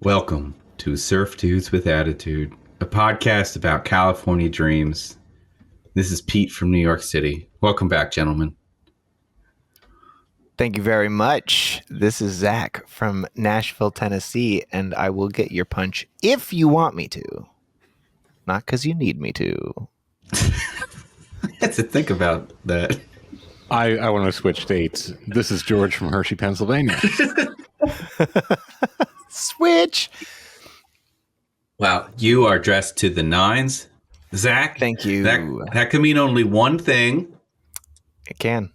Welcome to Surf Dudes with Attitude, a podcast about California dreams. This is Pete from New York City. Welcome back, gentlemen. Thank you very much. This is Zach from Nashville, Tennessee, and I will get your punch if you want me to. Not because you need me to. I had to think about that. I want to switch dates. This is George from Hershey, Pennsylvania. Switch. Wow, you are dressed to the nines, Zach. Thank you. That can mean only one thing. It can.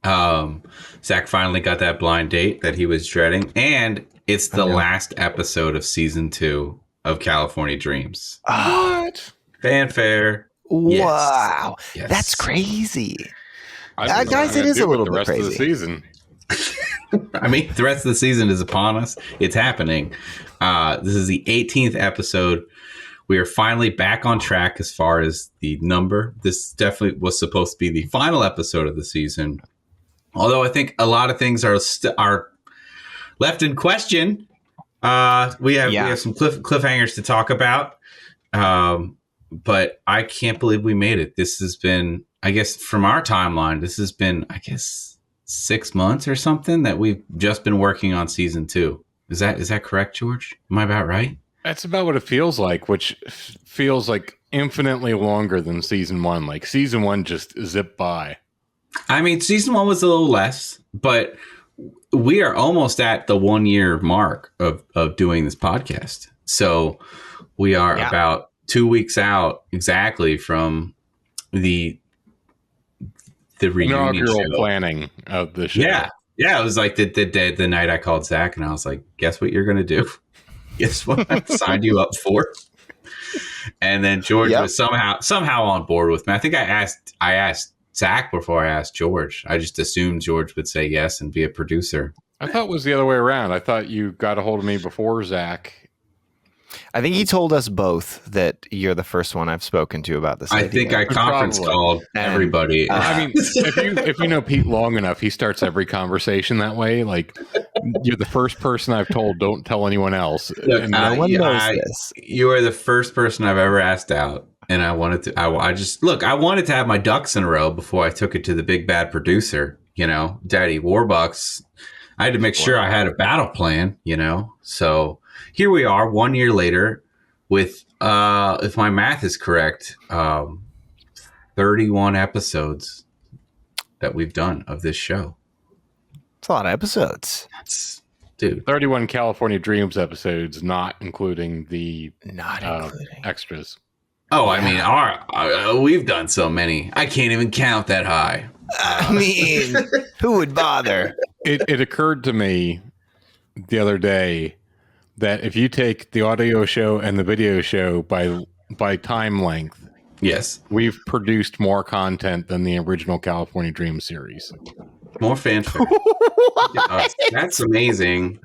Zach finally got that blind date that he was dreading, and it's the last episode of season 2 of California Dreams. What? Fanfare. Wow. Yes. That's crazy. Guys, it is a little bit the rest crazy. of the season. I mean, the rest of the season is upon us. It's happening. This is the 18th episode. We are finally back on track as far as the number. This definitely was supposed to be the final episode of the season. Although I think a lot of things are left in question. We have some cliffhangers to talk about. But I can't believe we made it. This has been, I guess, from our timeline, this has been, 6 months or something that we've just been working on season 2. Is that correct, George? Am I about right? That's about what it feels like, which feels like infinitely longer than season 1. Like season 1 just zipped by. I mean, season 1 was a little less, but we are almost at the 1 year mark of doing this podcast. So we are about 2 weeks out exactly from the reunion inaugural show. Planning of the show. Yeah. It was like the night I called Zach and I was like, guess what you're going to do? Guess what I signed you up for? And then George was somehow on board with me. I think I asked Zach before I asked George. I just assumed George would say yes and be a producer. I thought it was the other way around. I thought you got a hold of me before Zach. I think he told us both that you're the first one I've spoken to about this. I think I conference called everybody. I mean, if you know Pete long enough, he starts every conversation that way. Like, you're the first person I've told, don't tell anyone else. Look, and no one knows this. You are the first person I've ever asked out. And I wanted to, I wanted to have my ducks in a row before I took it to the big bad producer, Daddy Warbucks. I had to make sure I had a battle plan, so here we are 1 year later with, if my math is correct, 31 episodes that we've done of this show. It's a lot of episodes. Dude. 31 California Dreams episodes, not including the extras. Oh, I mean, we've done so many. I can't even count that high. I mean, who would bother? It occurred to me the other day that if you take the audio show and the video show by time length, yes, we've produced more content than the original California Dream series. More fanfare. That's amazing.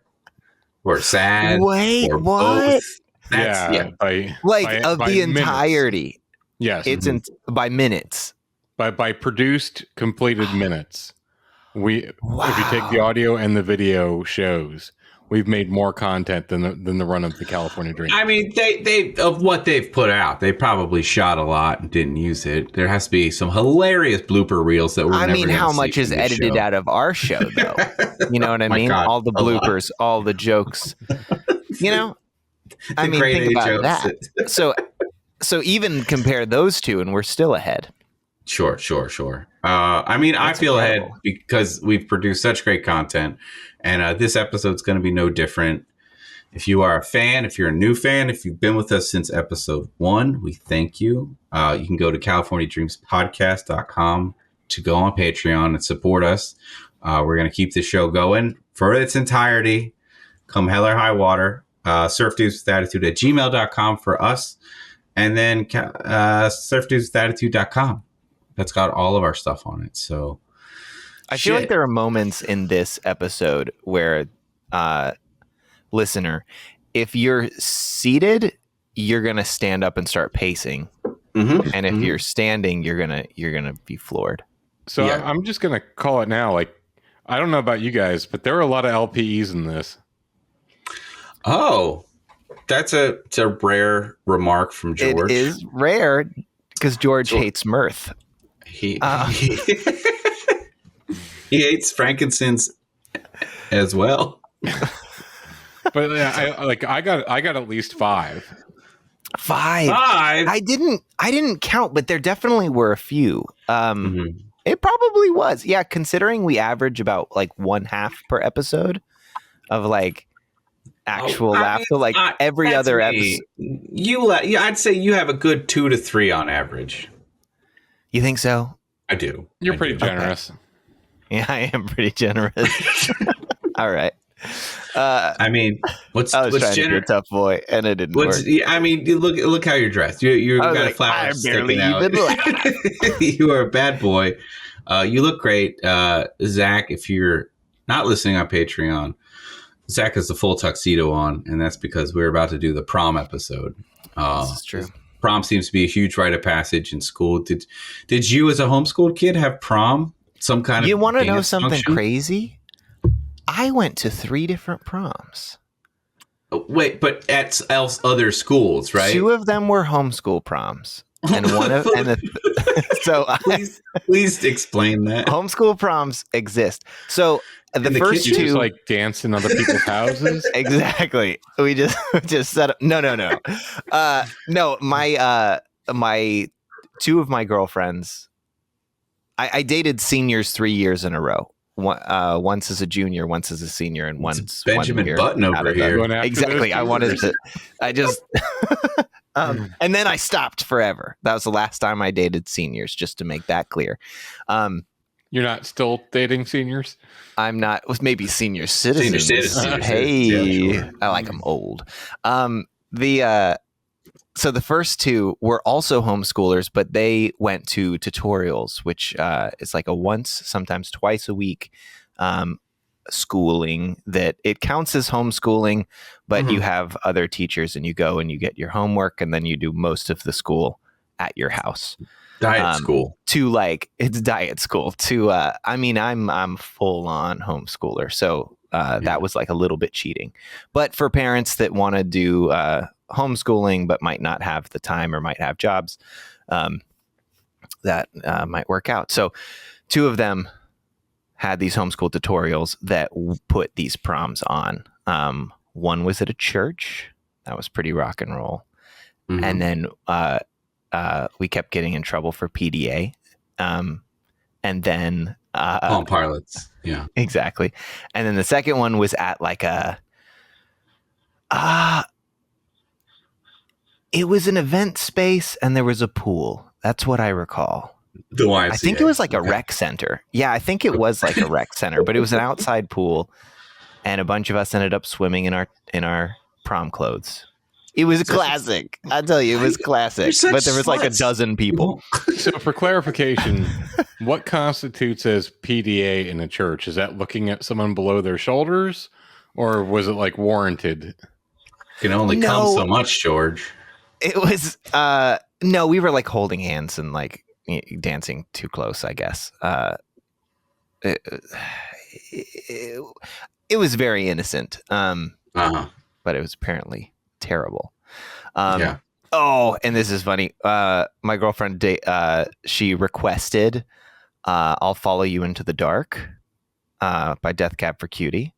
We're sad. Wait, or what? Both. By the entirety. Yes, it's by minutes. By produced completed minutes. If you take the audio and the video shows, we've made more content than the run of the California Dream. I mean, they of what they've put out, they probably shot a lot and didn't use it. There has to be some hilarious blooper reels that we're never going to see. How much is edited out of our show, though? You know what I mean? God, all the bloopers, all the jokes. I mean, think about that. So even compare those two, and we're still ahead. Sure. I mean, I feel ahead because we've produced such great content, and this episode's going to be no different. If you are a fan, if you're a new fan, if you've been with us since episode 1, we thank you. You can go to CaliforniaDreamsPodcast.com to go on Patreon and support us. We're going to keep the show going for its entirety, come hell or high water. surfdudeswithattitude@gmail.com for us, and then surfdudeswithattitude.com. That's got all of our stuff on it. So I feel like there are moments in this episode where, listener, if you're seated, you're gonna stand up and start pacing, and if you're standing, you're gonna be floored. So I'm just gonna call it now. Like, I don't know about you guys, but there are a lot of LPEs in this. Oh, it's a rare remark from George. It is rare because George So- hates mirth. He he hates frankincense as well. But I got at least 5. 5. 5. I didn't count, but there definitely were a few. Mhm. It probably was. Yeah, considering we average about like 1/2 per episode of like actual laughter, like every that's other me. episode. I'd say you have a good 2 to 3 on average. You think so? I do. You're I pretty do. generous. Yeah, I am pretty generous. All right. I mean, what's I was trying to be a generous? tough boy, and it didn't work. I mean, look how you're dressed. You I was got like, a flower I barely sticking out. even laughed. You are a bad boy. You look great, Zach. If you're not listening on Patreon, Zach has the full tuxedo on, and that's because we're about to do the prom episode. This is true. Prom seems to be a huge rite of passage in school. Did you, as a homeschooled kid, have prom? Some kind of You want to know dance something function? crazy? I went to 3 different proms. Wait, but at other schools, right? 2 of them were homeschool proms, and so Please explain that. homeschool proms exist. So the And the first kids You 2, just like dance in other people's houses. exactly. We just set up. No. No. My 2 of my girlfriends. I dated seniors 3 years in a row. Once as a junior, once as a senior, and once Benjamin 1 year Button out over of the- here. Going after Exactly. those I wanted juniors. to. I just. And then I stopped forever. That was the last time I dated seniors. Just to make that clear. You're not still dating seniors? I'm not. With maybe senior citizens. citizens, Hey, yeah, sure. I like them old. So the first 2 were also homeschoolers, but they went to tutorials, which is like a once, sometimes twice a week schooling that it counts as homeschooling, but you have other teachers and you go and you get your homework and then you do most of the school at your house. Diet school. To like, it's diet school. To I mean, I'm full on homeschooler, so that was like a little bit cheating. But for parents that want to do homeschooling but might not have the time or might have jobs, that might work out. So 2 of them had these homeschool tutorials that put these proms on. One was at a church. That was pretty rock and roll. Mhm. And then we kept getting in trouble for PDA. And then Palm Pilots. Yeah. exactly. And then the second one was at like a it was an event space and there was a pool. That's what I recall. The YMCA. I think it was like a Okay. rec center. Yeah, I think it was like a rec center, but it was an outside pool, and a bunch of us ended up swimming in our prom clothes. It was a classic. I tell you, it was classic. You're such But there was like a sluts. dozen people. So for clarification, what constitutes as PDA in a church? Is that looking at someone below their shoulders, or was it like warranted? Can only come No. so much, George. It was no, we were like holding hands and like dancing too close, I guess. It was very innocent. Uh-huh. But it was apparently terrible. Yeah. Oh, and this is funny. My girlfriend, she requested "I'll Follow You Into the Dark" by Death Cab for Cutie,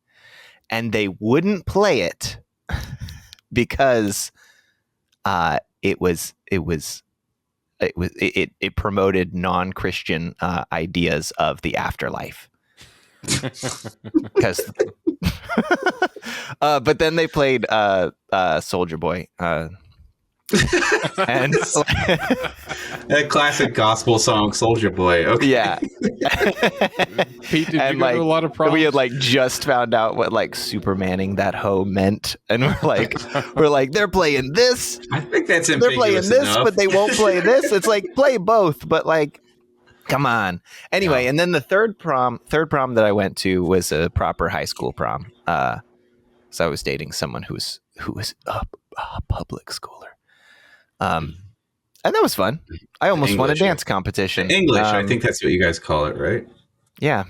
and they wouldn't play it because it promoted non-Christian ideas of the afterlife. Because but then they played Soldier Boy and That classic gospel song, Soldier Boy. Okay. yeah. Pete, did And you go to a lot of proms? we had like just found out what like Supermaning that hoe meant, and we're like they're playing this, I think that's they're playing ambiguous this, enough. but they won't play this. It's like play both, but like come on. Anyway, and then the third prom that I went to was a proper high school prom. So I was dating someone who was a public schooler. And that was fun. I almost won a English, dance competition. English, I think that's what you guys call it, right? Yeah.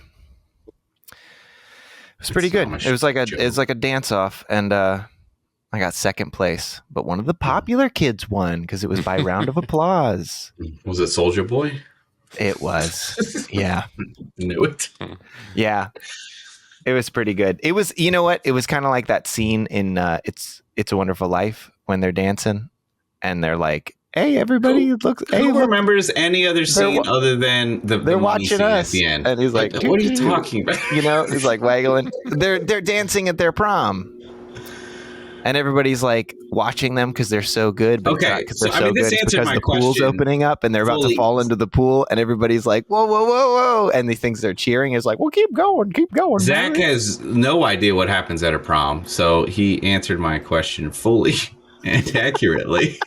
It was pretty good. Amish It was like joke. a dance off, and I got second place, but one of the popular kids won because it was by round of applause. Was it Soldier Boy? It was. Yeah. Knew it. Yeah. It was pretty good. It was, you know what? It was kind of like that scene in It's a Wonderful Life when they're dancing and they're like, hey, everybody, Who remembers any other scene other than the they're money watching scene us. at the end? And he's like, what are you talking about? You know, he's like waggling. They're dancing at their prom. And everybody's like watching them because they're so good. But Okay, because they're so good. It's because the pool's question opening up and they're about to fall into the pool. And everybody's like, whoa, whoa, whoa, whoa. And he thinks they're cheering. It's like, well, keep going. Zach has no idea what happens at a prom. So he answered my question fully and accurately.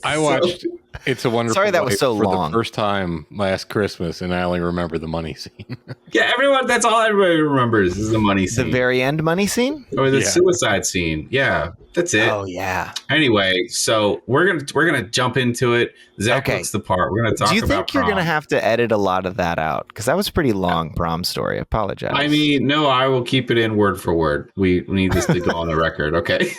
I watched It's a Wonderful Sorry that Life was so for long. the first time last Christmas, and I only remember the money scene. Yeah, that's all everybody remembers is the money scene. The very end money scene? Or the suicide scene. Yeah, that's it. Oh, yeah. Anyway, so we're gonna jump into it. Zach looks the part. We're gonna talk about Do you think prom. you're gonna have to edit a lot of that out? Because that was a pretty long prom story. I apologize. I mean, no, I will keep it in word for word. We need this to go on the record, okay?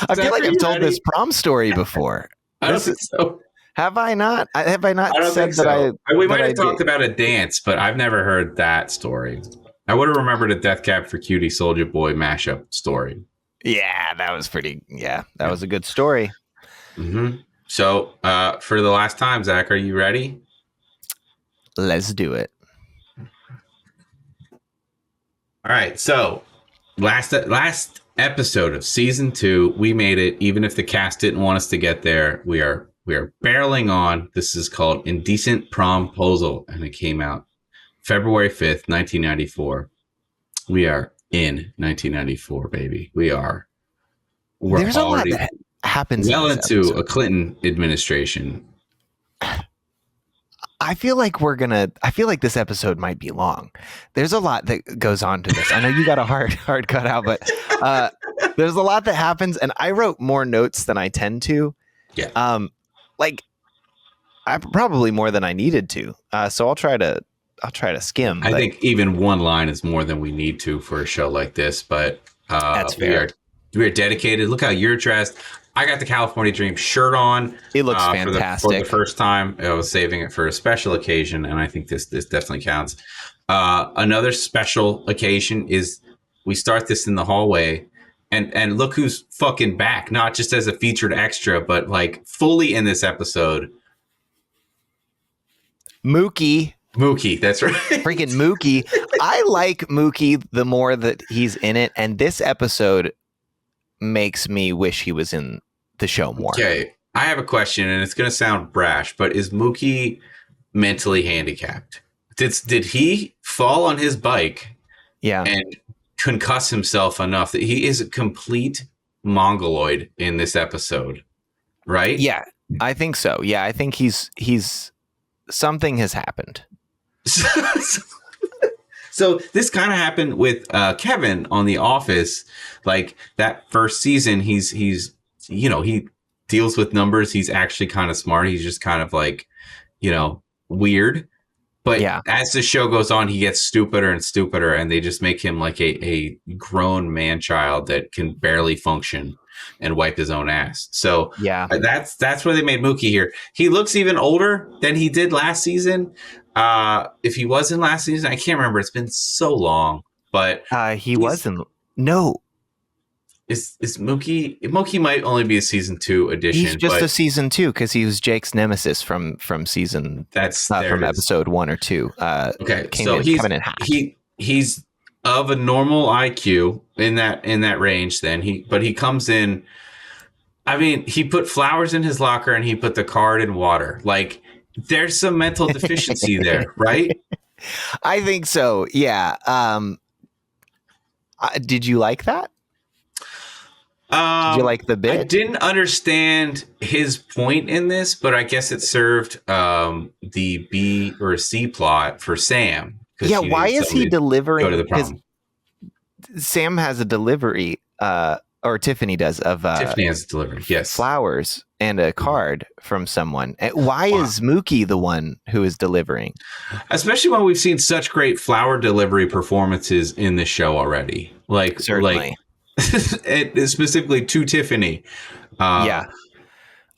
I feel like I've told this prom story before. I don't think so. Have I not? Have I not I don't said think so. that We might have talked about a dance, but I've never heard that story. I would have remembered a Death Cab for Cutie Soldier Boy mashup story. Yeah, that was pretty. Yeah, that was a good story. Mm-hmm. So, for the last time, Zach, are you ready? Let's do it. All right. So, last episode of season 2, we made it. Even if the cast didn't want us to get there, we are barreling on. This is called Indecent Proposal, and it came out February 5th, 1994. We are in 1994, baby. There's a lot that happens well in into episode. A Clinton administration. I feel like this episode might be long. There's a lot that goes on to this. I know you got a hard cut out, but there's a lot that happens, and I wrote more notes than I tend to. Yeah. I probably more than I needed to. So I'll try to skim. I think even one line is more than we need to for a show like this, but that's fair. We are dedicated. Look how you're dressed. I got the California Dream shirt on. It looks fantastic. For the first time, I was saving it for a special occasion, and I think this definitely counts. Another special occasion is we start this in the hallway, and look who's fucking back, not just as a featured extra, but like fully in this episode. Mookie, that's right. freaking Mookie. I like Mookie the more that he's in it, and this episode makes me wish he was in the show more. Okay, I have a question, and it's going to sound brash, but is Mookie mentally handicapped? Did he fall on his bike and concuss himself enough that he is a complete mongoloid in this episode, right? Yeah, I think so. Yeah, I think he's something has happened. So this kind of happened with Kevin on The Office. Like that first season, he's he deals with numbers. He's actually kind of smart. He's just kind of like, weird. But as the show goes on, he gets stupider and stupider, and they just make him like a grown man child that can barely function and wipe his own ass. So that's where they made Mookie here. He looks even older than he did last season. If he was in last season, I can't remember. It's been so long, but he wasn't. No, is Mookie? Mookie might only be a season 2 edition. He's just a season 2 because he was Jake's nemesis from season. From episode 1 or 2. Okay, so he's of a normal IQ in that range. Then he comes in. I mean, he put flowers in his locker and he put the card in water. Like, there's some mental deficiency there, right? I think so. Yeah. Did you like that? Did you like the bit? I didn't understand his point in this, but I guess it served the B or C plot for Sam. Yeah, why is he delivering? Go to the prom. Sam has a delivery, or Tiffany does, of Tiffany has a delivery, yes, flowers and a card from someone. Why is Mookie the one who is delivering? Especially when we've seen such great flower delivery performances in the show already. Like, certainly. and specifically to Tiffany. Yeah.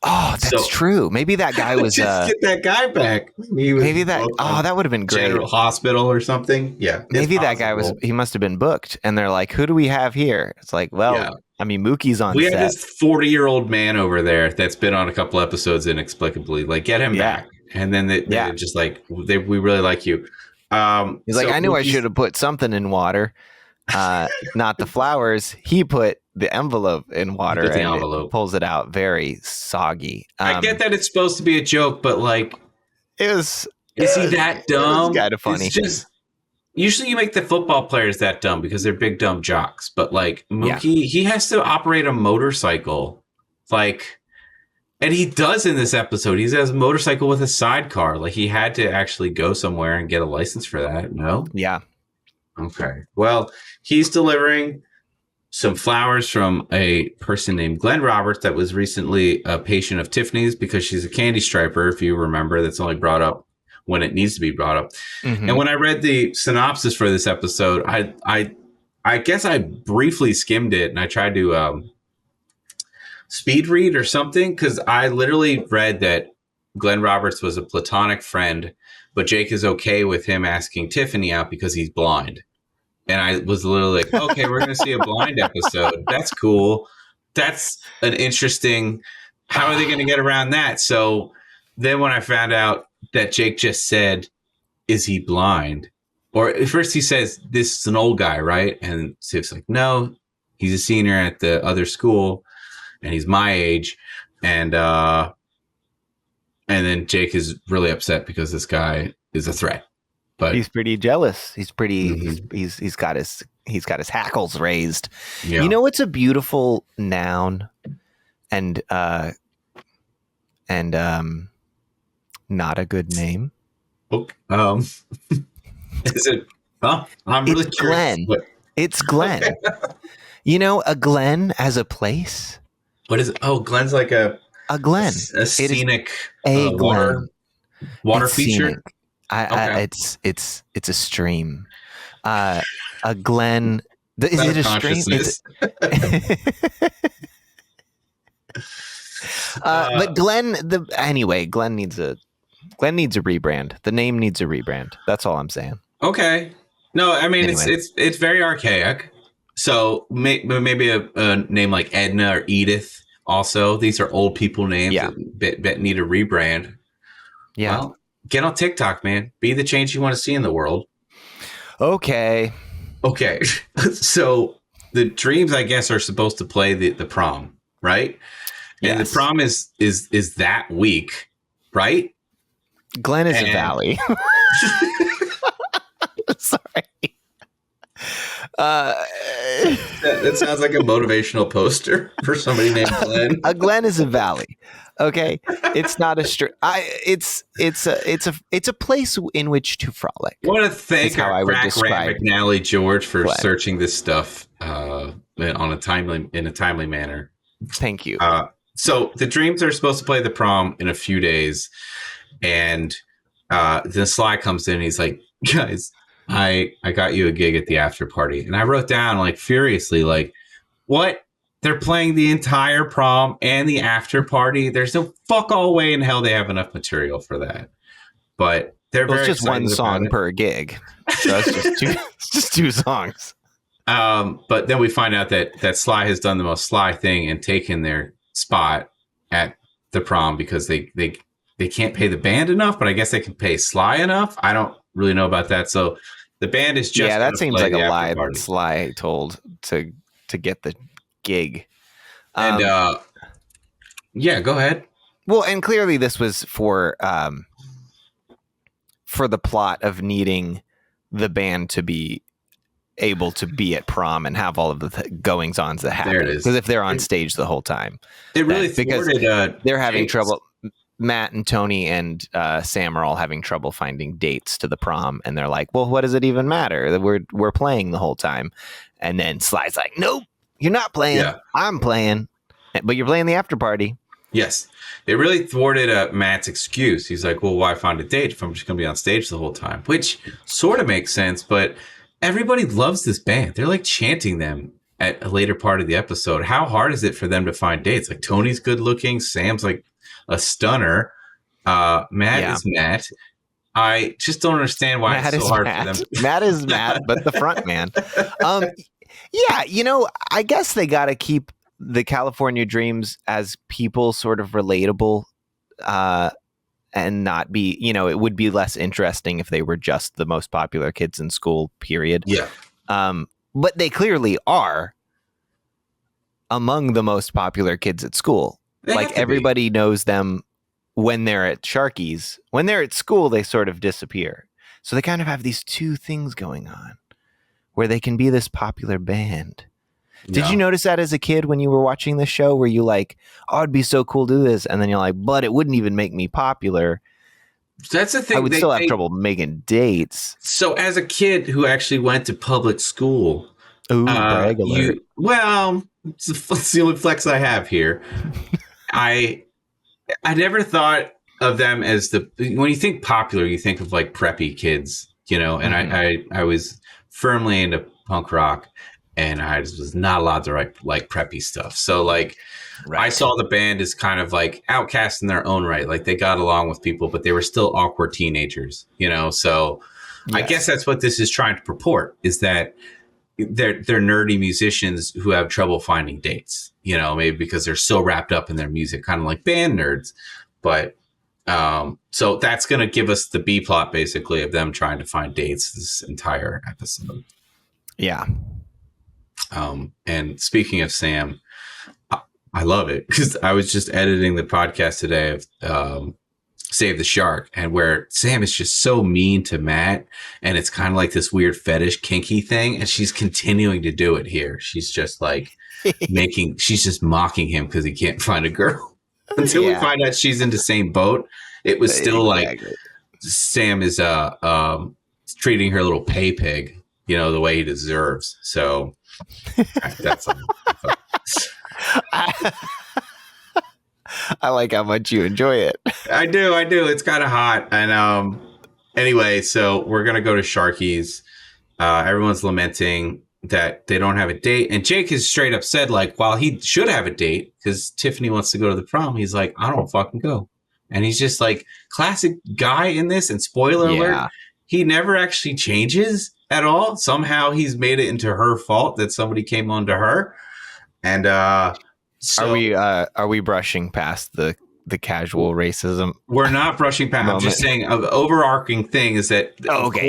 Oh, that's true. Maybe that guy was just get that guy back. He was maybe that. Oh, that would have been great. General Hospital or something. Yeah, maybe that guy was. He must have been booked, and they're like, "Who do we have here?" It's like, well, yeah. I mean, Mookie's on. We set. have this 40-year-old man over there that's been on a couple episodes inexplicably. Like, get him back, and then they just like we really like you. He's like, I knew I should have put something in water, not the flowers. He put the envelope in water and it pulls it out very soggy. I get that it's supposed to be a joke, but like, is he that dumb? It's kind of funny. It's just usually you make the football players that dumb because they're big dumb jocks. But like Mookie, he has to operate a motorcycle, like, and he does in this episode. He has a motorcycle with a sidecar. Like he had to actually go somewhere and get a license for that. No, yeah. Okay. Well, he's delivering some flowers from a person named Glenn Roberts that was recently a patient of Tiffany's because she's a candy striper, if you remember. That's only brought up when it needs to be brought up. Mm-hmm. And when I read the synopsis for this episode, I guess I briefly skimmed it and I tried to speed read or something because I literally read that Glenn Roberts was a platonic friend, but Jake is okay with him asking Tiffany out because he's blind. And I was literally like, okay, we're going to see a blind episode. That's cool. That's an interesting, how are they going to get around that? So then when I found out that Jake just said, is he blind? Or at first he says, this is an old guy, right? And Sif's like, no, he's a senior at the other school and he's my age. And then Jake is really upset because this guy is a threat. But he's pretty jealous. He's pretty. Mm-hmm. He's got his hackles raised. Yeah. You know, it's a beautiful noun, and not a good name. Okay. Is it? Oh, I'm really curious. Glenn. It's Glenn. You know, a Glen as a place. What is it? Oh, Glen's like a Glen. A scenic Glen. Water feature. Scenic. It's a stream. A Glen. Is it a stream? But Glen. Glen needs a rebrand. The name needs a rebrand. That's all I'm saying. Okay. No, I mean it's very archaic. So maybe a name like Edna or Edith. Also, these are old people names that need a rebrand. Yeah. Well, get on TikTok, man. Be the change you want to see in the world. Okay. So the dreams, I guess, are supposed to play the prom, right? And the prom is that week, right? Glen is a valley. Sorry. That sounds like a motivational poster for somebody named Glenn. A Glen is a valley. Okay, it's not a it's a place in which to frolic. I want to thank our crack rat McNally George for searching this stuff in a timely manner. Thank you. So the dreams are supposed to play the prom in a few days, and then Sly comes in and he's like, guys, I got you a gig at the after party. And I wrote down like furiously, like, what? They're playing the entire prom and the after party. There's no fuck all way in hell they have enough material for that. But they're very just one song per gig. So it's just two songs. But then we find out that Sly has done the most Sly thing and taken their spot at the prom because they can't pay the band enough, but I guess they can pay Sly enough. I don't really know about that. So the band is just that seems like a lie that Sly told to get the gig. And go ahead. Well, and clearly this was for the plot of needing the band to be able to be at prom and have all of the goings-ons that happen. There it is. Because if they're on stage the whole time, it really thwarted, they're having trouble. Matt and Tony and Sam are all having trouble finding dates to the prom, and they're like, "Well, what does it even matter? We're playing the whole time." And then Sly's like, "Nope, you're not playing. Yeah. I'm playing, but you're playing the after party." Yes, it really thwarted Matt's excuse. He's like, "Well, why find a date if I'm just going to be on stage the whole time?" Which sort of makes sense, but everybody loves this band. They're like chanting them at a later part of the episode, how hard is it for them to find dates? Like Tony's good looking, Sam's like a stunner, Matt is Matt. I just don't understand why it's so hard for them. Matt is Matt, but the front man. Yeah, I guess they got to keep the California Dreams as people sort of relatable, and not be, it would be less interesting if they were just the most popular kids in school, period. Yeah. But they clearly are among the most popular kids at school. Like everybody knows them when they're at Sharky's. When they're at school, they sort of disappear. So they kind of have these two things going on where they can be this popular band. Did you notice that as a kid when you were watching this show? Were you like, oh, it'd be so cool to do this? And then you're like, but it wouldn't even make me popular. That's the thing. I would still have trouble making dates. So as a kid who actually went to public school, brag alert. It's the only flex I have here. I never thought of them as when you think popular, you think of like preppy kids, and I was firmly into punk rock, and I was not allowed to write like preppy stuff. So like I saw the band as kind of like outcasts in their own right. Like they got along with people, but they were still awkward teenagers, so yes. I guess that's what this is trying to purport, is that they're nerdy musicians who have trouble finding dates, maybe because they're so wrapped up in their music, kind of like band nerds. But so that's going to give us the B plot basically of them trying to find dates this entire episode. Yeah. And speaking of Sam, I love it because I was just editing the podcast today of Save the Shark, and where Sam is just so mean to Matt, and it's kind of like this weird fetish kinky thing, and she's continuing to do it here. She's just like she's just mocking him because he can't find a girl. Until we find out she's in the same boat, it was still like Sam is treating her little pay pig, the way he deserves. So that's I like how much you enjoy it. I do. It's kind of hot. And anyway, so we're going to go to Sharky's. Everyone's lamenting that they don't have a date. And Jake is straight up said, like, while he should have a date because Tiffany wants to go to the prom, he's like, I don't fucking go. And he's just like classic guy in this. And spoiler alert, he never actually changes at all. Somehow he's made it into her fault that somebody came on to her. And so are we brushing past the casual racism? We're not brushing past. I'm just saying the overarching thing is that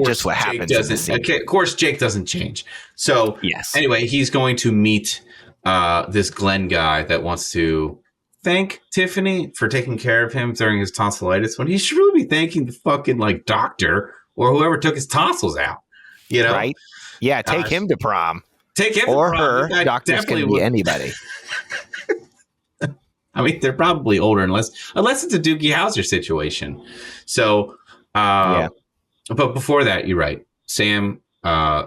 just what happens. Of course, Jake doesn't change. So anyway, he's going to meet this Glenn guy that wants to thank Tiffany for taking care of him during his tonsillitis, when he should really be thanking the fucking like doctor or whoever took his tonsils out. Right? Yeah, take him to prom. Take him or to prom. her. Doctors can be anybody. I mean, they're probably older unless it's a Doogie Howser situation. So, but before that, you're right. Sam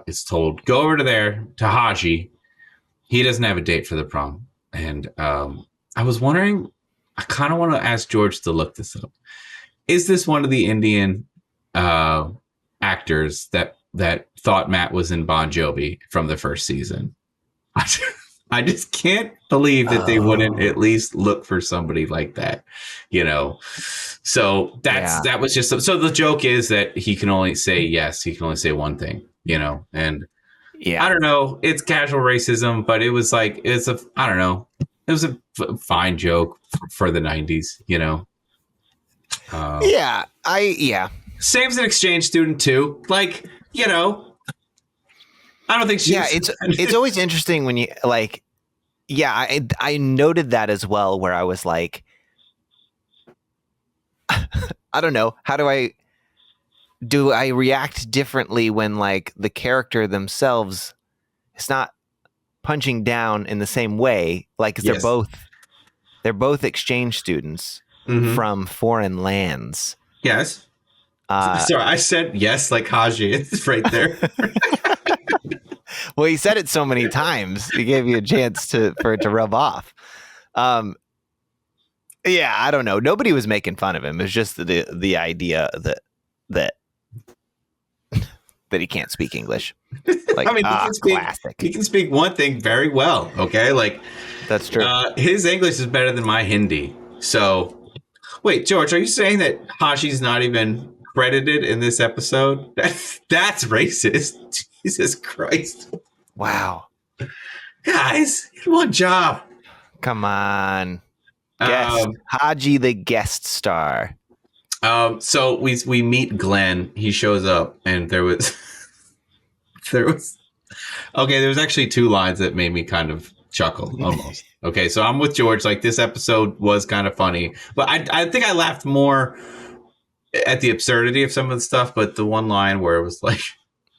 is told, go over to Haji. He doesn't have a date for the prom. And I was wondering, I kind of want to ask George to look this up. Is this one of the Indian actors that thought Matt was in Bon Jovi from the first season? I just can't believe that they wouldn't at least look for somebody like that, So that was just so the joke is that he can only say yes. He can only say one thing, and I don't know. It's casual racism, but it was like I don't know. It was a fine joke for the 90s, Sam's an exchange student too. Like, I don't think she's... Yeah, it's always interesting when you like. Yeah, I noted that as well, where I was like, I don't know, how do I react differently when like the character themselves is not punching down in the same way, like they're both exchange students from foreign lands. Yes. Sorry, I said yes, like Haji. It's right there. Well, he said it so many times. He gave you a chance for it to rub off. I don't know. Nobody was making fun of him. It was just the idea that that he can't speak English. Like, I mean, classic. he can speak one thing very well. Okay, like That's true. his English is better than my Hindi. So, wait, George, are you saying that Hashi's not even credited in this episode? That's racist. Jesus Christ, Wow. guys, one job. Come on. Guest. Haji, the guest star. So we meet Glenn. He shows up, and there was actually two lines that made me kind of chuckle almost. Okay, so I'm with George. Like, this episode was kind of funny, but I think I laughed more at the absurdity of some of the stuff. But the one line where it was like,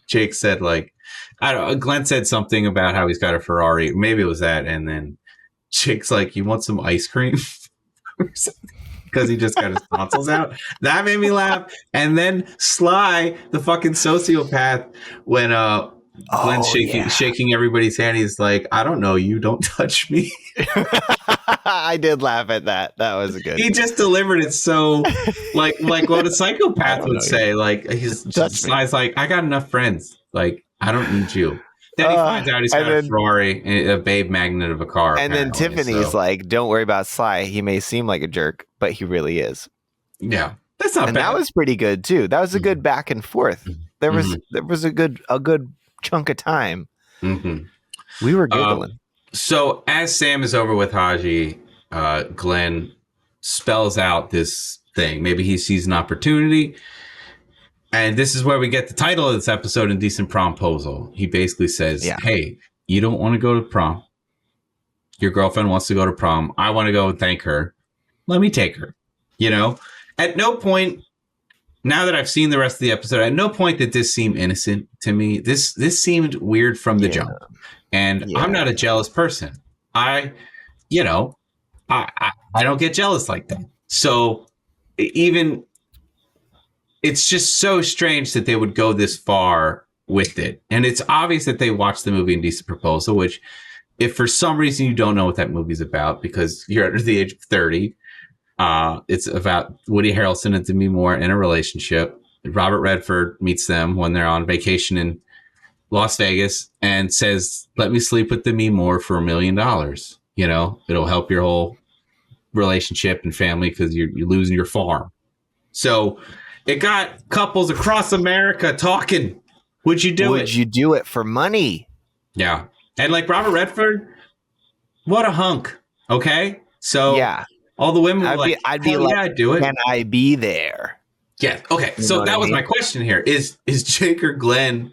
Jake said, like, I don't know, Glenn said something about how he's got a Ferrari. Maybe it was that, and then Jake's like, "You want some ice cream?" Because he just got his tonsils out. That made me laugh. And then Sly, the fucking sociopath, when Glenn's shaking everybody's hand, he's like, "I don't know you, don't touch me." I did laugh at that. That was good. He just delivered it so like what a psychopath would say. Like, Sly's like, "I got enough friends. Like, I don't need you." Then he finds out he's got a Ferrari, a babe magnet of a car. And then Tiffany's like, "Don't worry about Sly. He may seem like a jerk, but he really is." Yeah, that's not bad. That was pretty good too. That was a good back and forth. There was a good chunk of time. Mm-hmm. We were giggling. So as Sam is over with Haji, Glenn spells out this thing. Maybe he sees an opportunity. And this is where we get the title of this episode, Indecent Proposal. He basically says, "Hey, you don't want to go to prom. Your girlfriend wants to go to prom. I want to go and thank her. Let me take her." You know, at no point, now that I've seen the rest of the episode, at no point did this seem innocent to me. This seemed weird from the jump. And I'm not a jealous person. I don't get jealous like that. So even... it's just so strange that they would go this far with it. And it's obvious that they watched the movie Indecent Proposal, which, if for some reason you don't know what that movie's about because you're under the age of 30, it's about Woody Harrelson and Demi Moore in a relationship. Robert Redford meets them when they're on vacation in Las Vegas and says, "Let me sleep with Demi Moore for $1 million. You know, it'll help your whole relationship and family because you're losing your farm." So it got couples across America talking. Would you do it? Would you do it for money? Yeah. And like Robert Redford, what a hunk. Okay. So all the women were like, I'd do it. Can I be there? Yeah. Okay. So that was my question here. Is Jake or Glenn,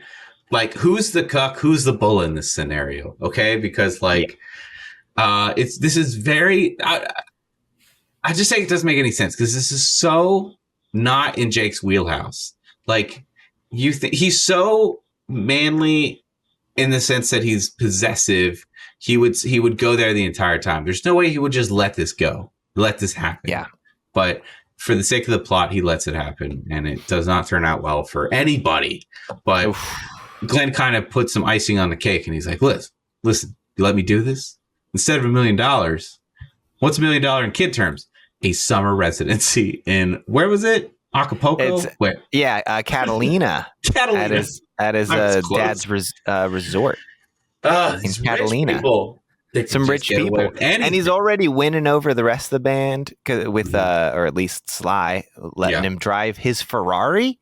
like, who's the cuck? Who's the bull in this scenario? Okay. Because this is very, I just say it doesn't make any sense because this is so not in Jake's wheelhouse. Like, you think he's so manly in the sense that he's possessive. He would go there the entire time. There's no way he would just let this go, let this happen. Yeah. But for the sake of the plot, he lets it happen, and it does not turn out well for anybody. But Glenn kind of puts some icing on the cake, and he's like, listen, you let me do this? Instead of $1 million, what's $1 million in kid terms? A summer residency in, where was it? Acapulco? Where? Yeah, Catalina. Catalina. At his dad's resort in Catalina. Some rich people. And he's already winning over the rest of the band with, or at least Sly, letting him drive his Ferrari.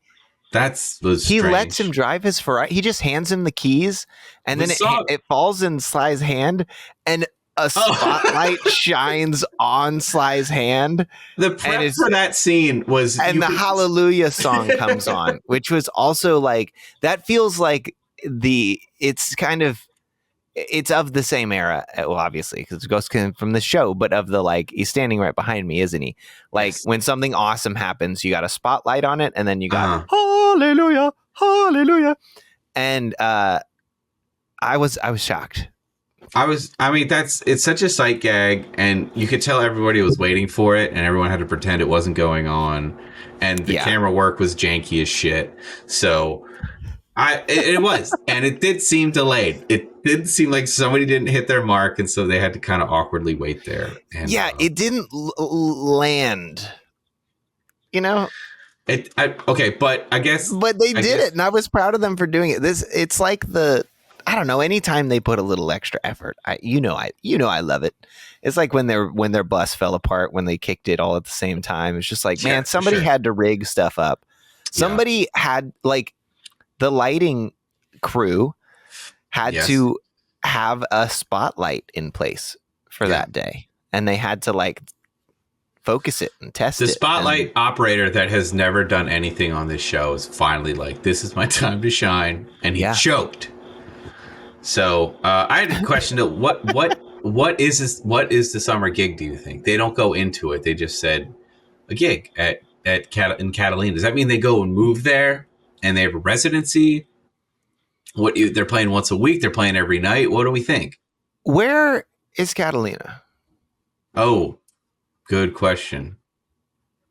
He lets him drive his Ferrari. He just hands him the keys, and then it falls in Sly's hand, and a spotlight shines on Sly's hand. The prep for that scene was... And the Hallelujah song comes on, which was also like... That feels like it's of the same era. Well, obviously, because it goes from the show, but of the, like, he's standing right behind me, isn't he? Like, when something awesome happens, you got a spotlight on it, and then you got Hallelujah, Hallelujah. And I was shocked. It's such a sight gag, and you could tell everybody was waiting for it, and everyone had to pretend it wasn't going on, and the camera work was janky as shit. So it was, and it did seem delayed. It did seem like somebody didn't hit their mark, and so they had to kind of awkwardly wait there. And, it didn't land. You know, Okay, but I guess. But they did it, and I was proud of them for doing it. It's like I don't know. Anytime they put a little extra effort, I love it. It's like when their bus fell apart when they kicked it all at the same time. It's just like, man, somebody had to rig stuff up. Somebody had like the lighting crew had to have a spotlight in place for that day, and they had to like focus it and test it. The spotlight operator that has never done anything on this show is finally like, this is my time to shine, and he choked. So I had a question: what is this? What is the summer gig? Do you think they don't go into it? They just said a gig in Catalina. Does that mean they go and move there and they have a residency? What, they're playing once a week? They're playing every night? What do we think? Where is Catalina? Oh, good question.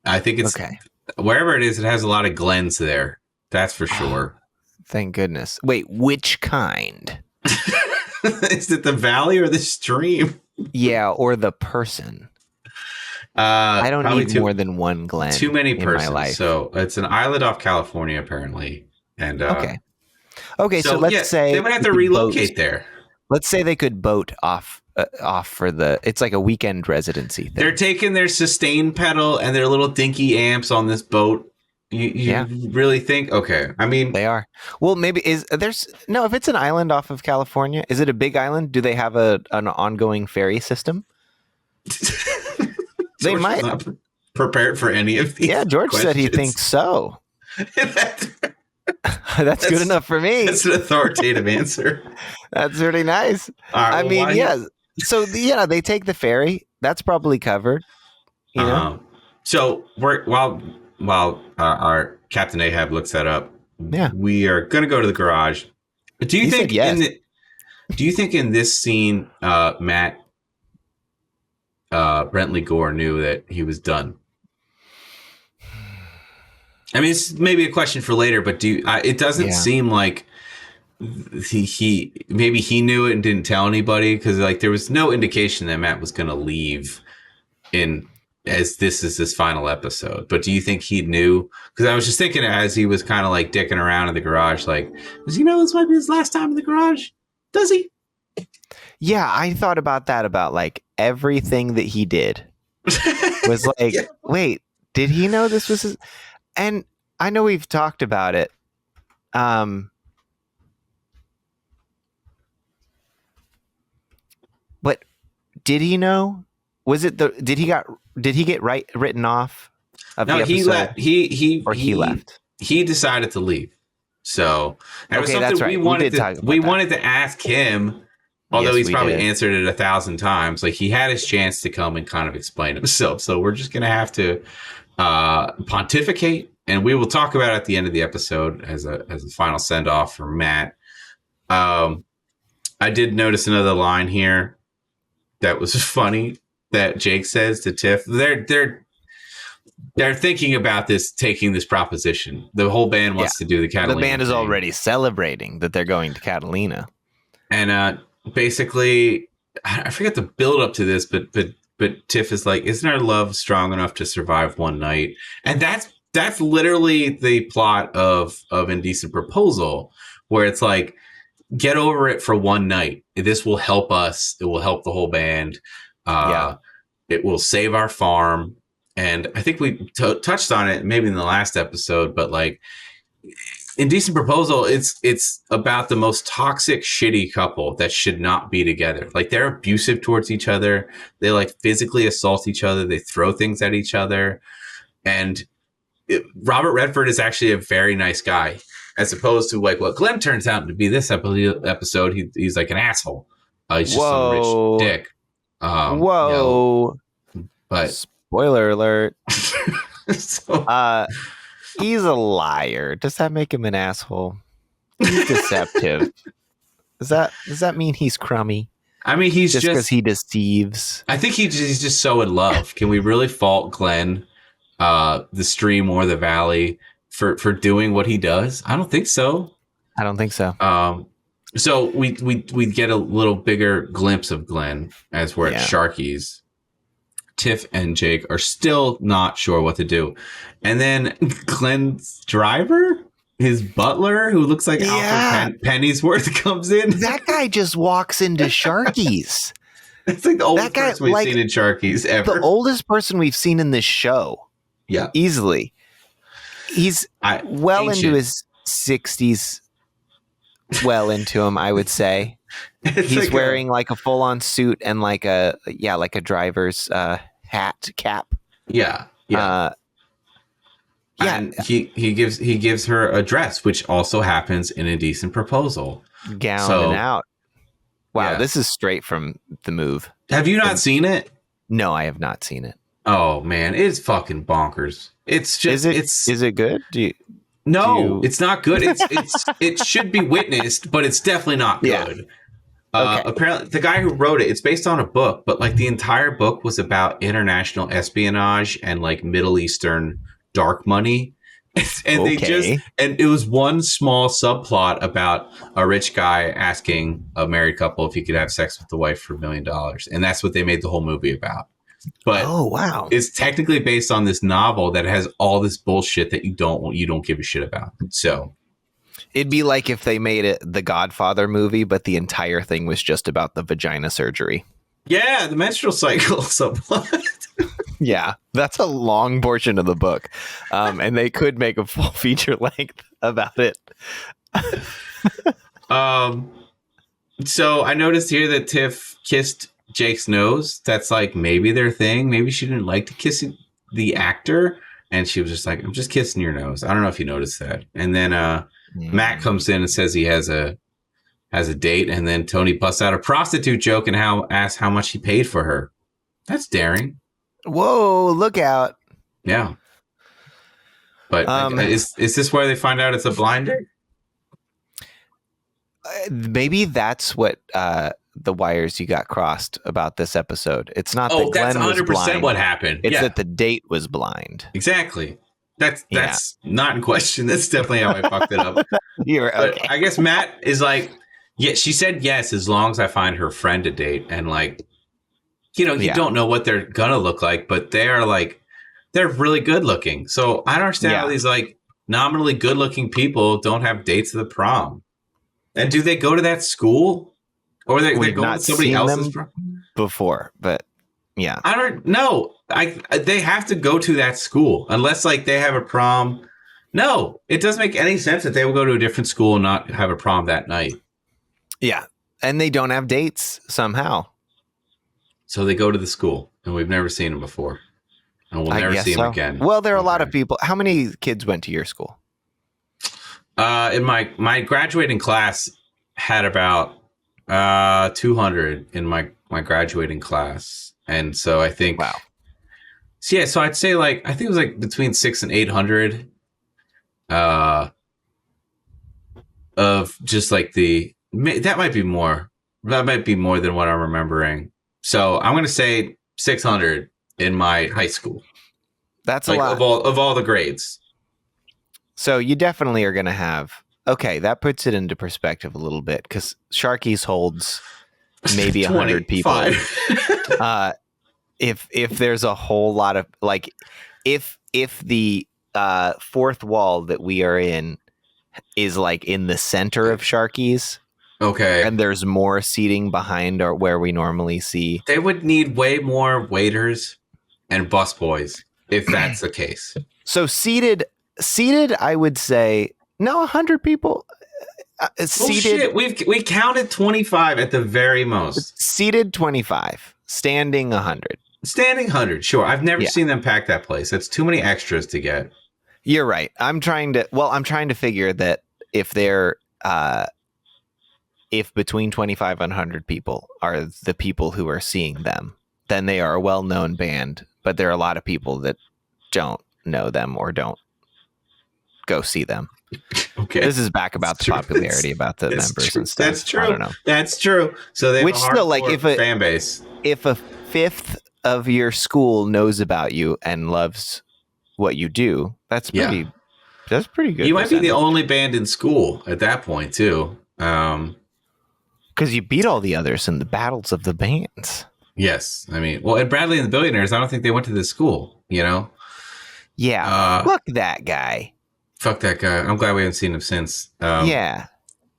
I think it's wherever it is. It has a lot of Glens there. That's for sure. Thank goodness. Wait, which kind? Is it the valley or the stream? Yeah, or the person. I don't need more than one Glen. Too many persons. In my life. So it's an island off California, apparently. And okay. So let's say they would have to relocate there. Let's say they could boat off for it's like a weekend residency thing. They're taking their sustain pedal and their little dinky amps on this boat. You really think? Okay. I mean, they are. Well, maybe if it's an island off of California, is it a big island? Do they have an ongoing ferry system? They might. Not prepared for any of these. Yeah, George said he thinks so. That's good enough for me. That's an authoritative answer. That's really nice. Right, So they take the ferry. That's probably covered. You know. So while our Captain Ahab looks that up, we are going to go to the garage. Do you think in this scene, Matt Brentley Gore knew that he was done? I mean, it's maybe a question for later, but it doesn't seem like he maybe he knew it and didn't tell anybody, because like there was no indication that Matt was going to leave as this is his final episode. But do you think he knew? Because I was just thinking as he was kind of like dicking around in the garage, like, does he know this might be his last time in the garage? Does he? Yeah, I thought about that, about like everything that he did was like, wait, did he know this was his? And I know we've talked about it. But did he know? Was it did he get written off of the episode? He left. He left. He decided to leave. So that was something that's right. we wanted to ask him, although he's probably answered it 1,000 times. Like, he had his chance to come and kind of explain himself. So we're just gonna have to pontificate, and we will talk about it at the end of the episode as a final send off for Matt. I did notice another line here that was funny that Jake says to Tiff. They're thinking about taking this proposition. The whole band wants to do the Catalina. The band is already celebrating that they're going to Catalina. And basically, I forget the build up to this, but Tiff is like, isn't our love strong enough to survive one night? And that's literally the plot of Indecent Proposal, where it's like, get over it for one night. This will help us. It will help the whole band. It will save our farm. And I think we touched on it maybe in the last episode, but like, Indecent Proposal, it's about the most toxic, shitty couple that should not be together. Like, they're abusive towards each other. They like physically assault each other. They throw things at each other. And Robert Redford is actually a very nice guy, as opposed to like what Glenn turns out to be this episode. He's like an asshole. He's just some rich dick. Whoa. But spoiler alert. So, he's a liar. Does that make him an asshole? He's deceptive. Does that mean he's crummy? I mean, he's just because he deceives. I think he's just so in love. Can we really fault Glenn, the stream or the valley, for doing what he does? I don't think so. So we get a little bigger glimpse of Glenn as we're at Sharky's. Tiff and Jake are still not sure what to do. And then Glenn's driver, his butler, who looks like Alfred Pennyworth, comes in. That guy just walks into Sharky's. It's like the oldest person we've seen in Sharky's ever. The oldest person we've seen in this show. Yeah. Easily. He's into his 60s. Well into him, I would say. He's like wearing like a full-on suit and like a driver's cap. Yeah. And he gives her a dress, which also happens in Indecent Proposal. Gown and out. Wow, This is straight from the move. Have you not seen it? No, I have not seen it. Oh man, it's fucking bonkers. It's just is it good? It's not good. It should be witnessed, but it's definitely not good. Okay. Apparently, the guy who wrote it, it's based on a book, but like the entire book was about international espionage and like Middle Eastern dark money. And it was one small subplot about a rich guy asking a married couple if he could have sex with the wife for $1 million. And that's what they made the whole movie about. But it's technically based on this novel that has all this bullshit that you don't give a shit about. So it'd be like if they made it the Godfather movie, but the entire thing was just about the vagina surgery. Yeah, the menstrual cycle subplot. Yeah, that's a long portion of the book. And they could make a full feature length about it. So I noticed here that Tiff kissed Jake's nose. That's like maybe their thing. Maybe she didn't like to kiss the actor. And she was just like, I'm just kissing your nose. I don't know if you noticed that. And then Matt comes in and says he has a date. And then Tony busts out a prostitute joke and asks how much he paid for her. That's daring. Whoa, look out. Yeah. But is this where they find out it's a blind date? Maybe that's what the wires you got crossed about this episode. It's not that Glenn that's 100% was blind. what happened. It's that the date was blind. Exactly. That's not in question. That's definitely how I fucked it up. You're okay. But I guess Matt is like, yeah, she said yes as long as I find her friend a date. And like, you don't know what they're gonna look like, but they're really good looking. So I don't understand how these like nominally good looking people don't have dates to the prom. And do they go to that school, or they go to somebody else's prom before? But yeah, I don't know. They have to go to that school unless like they have a prom. No, it doesn't make any sense that they will go to a different school and not have a prom that night. Yeah, and they don't have dates somehow. So they go to the school, and we've never seen them before, and we'll never see them again. Well, there are a lot of people. How many kids went to your school? In my graduating class had about 200 in my graduating class, and so I think so I'd say like I think it was like between 600 and 800 of just like that might be more than what I'm remembering. So I'm going to say 600 in my high school. That's a lot of all the grades. So you definitely are going to have. Okay, that puts it into perspective a little bit because Sharky's holds maybe 100 people. If there's a whole lot of like, if the fourth wall that we are in is like in the center of Sharky's. Okay. And there's more seating behind or where we normally see. They would need way more waiters and busboys if that's the case. So seated, I would say, 100 people. Seated. We counted 25 at the very most. Seated 25, standing 100. Standing 100, sure. I've never seen them pack that place. That's too many extras to get. You're right. I'm trying to figure that if they're if between 25 and 100 people are the people who are seeing them, then they are a well-known band. But there are a lot of people that don't know them or don't go see them. Okay, this is back about the popularity about the members and stuff. That's true. I don't know. That's true. So they have still like if fan base. If a fifth of your school knows about you and loves what you do, that's pretty good. You might be the only band in school at that point too. Because you beat all the others in the battles of the bands. Yes. I mean, well, and Bradley and the Billionaires, I don't think they went to this school, you know? Yeah, fuck that guy. Fuck that guy. I'm glad we haven't seen him since. Yeah.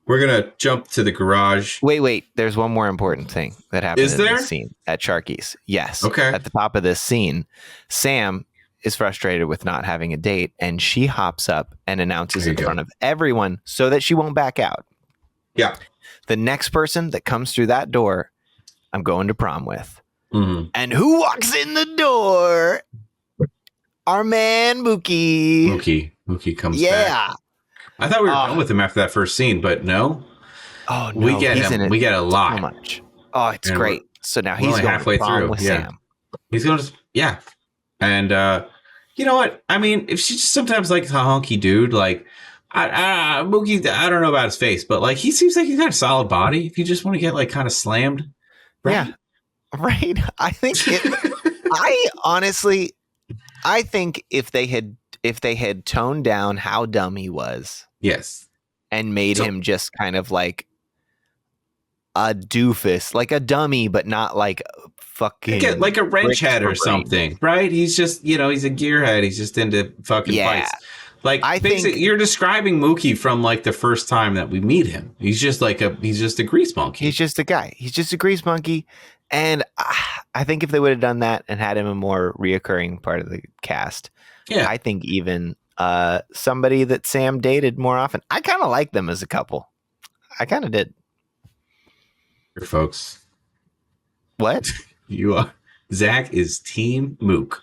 We're going to jump to the garage. Wait. There's one more important thing that happened Is in there? this scene at Sharky's. Yes. Okay. At the top of this scene, Sam is frustrated with not having a date, and she hops up and announces in front of everyone so that she won't back out. Yeah. The next person that comes through that door, I'm going to prom with. Mm-hmm. And who walks in the door? Our man Mookie. Mookie comes back. Yeah. I thought we were done with him after that first scene, but no. Oh, no. We get him. We get a lot. So much. Oh, it's And great. So now he's going halfway to prom through. with Sam. He's going to, yeah. And you know what? I mean, if she just sometimes likes a honky dude, like, Mookie, I don't know about his face, but like, he seems like he's got a solid body. If you just want to get like kind of slammed. Right? Yeah. Right. I think I think if they had toned down how dumb he was. Yes. And made him just kind of like a doofus, like a dummy, but not like fucking like a wrench head or something, right? He's just, he's a gearhead. He's just into fucking fights. Like, I think you're describing Mookie from like the first time that we meet him. He's just a grease monkey. He's just a guy. He's just a grease monkey. And I think if they would have done that and had him a more reoccurring part of the cast, I think even somebody that Sam dated more often, I kind of like them as a couple. I kind of did. Here, folks. What? You are. Zach is Team Mook.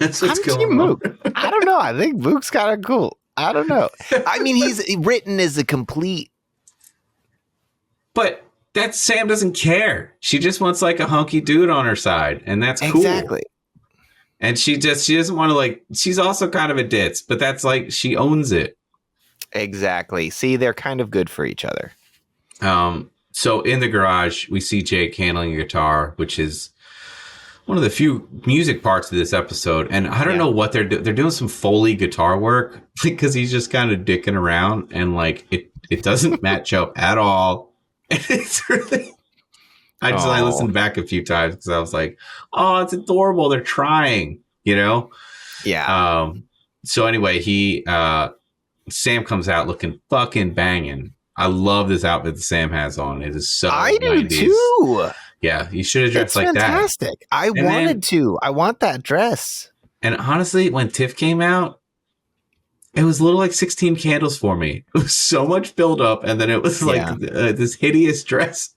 That's what's going Team on. Mook. I don't know. I think Mook's kind of cool. I don't know. I mean, he's written as a complete. But that Sam doesn't care. She just wants like a hunky dude on her side, and that's cool. Exactly. And she doesn't want to like. She's also kind of a ditz, but that's like she owns it. Exactly. See, they're kind of good for each other. So in the garage, we see Jake handling a guitar, which is one of the few music parts of this episode. And I don't know what they're doing. They're doing some Foley guitar work because he's just kind of dicking around, and like it doesn't match up at all. And it's really. I listened back a few times because I was like, "Oh, it's adorable. They're trying," Yeah. So anyway, Sam comes out looking fucking banging. I love this outfit that Sam has on. It is so. I do 90s. too. Yeah, you should have dressed it's like fantastic. that. I wanted to. I want that dress. And honestly, when Tiff came out, it was a little like 16 Candles for me. It was so much build up, and then it was like this hideous dress.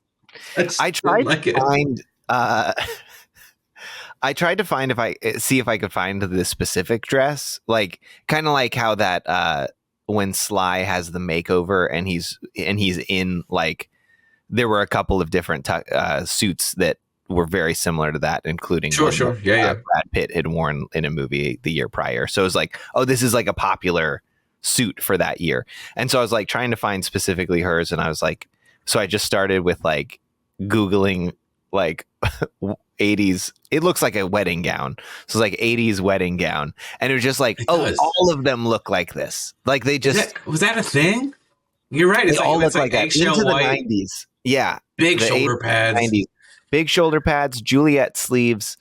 I tried to find. I tried to find if I could find the specific dress, like kind of like how that when Sly has the makeover and he's in like there were a couple of different suits that were very similar to that, including Brad Pitt had worn in a movie the year prior. So it was like, oh, this is like a popular suit for that year. And so I was like trying to find specifically hers, and I was like, so I just started with like Googling like 80s. It looks like a wedding gown. So it's like 80s wedding gown. And it was just like, all of them look like this. Like they just. Was that a thing? You're right. It's all look like that. Into the 90s. Yeah. Big shoulder pads. 90s. Big shoulder pads, Juliet sleeves,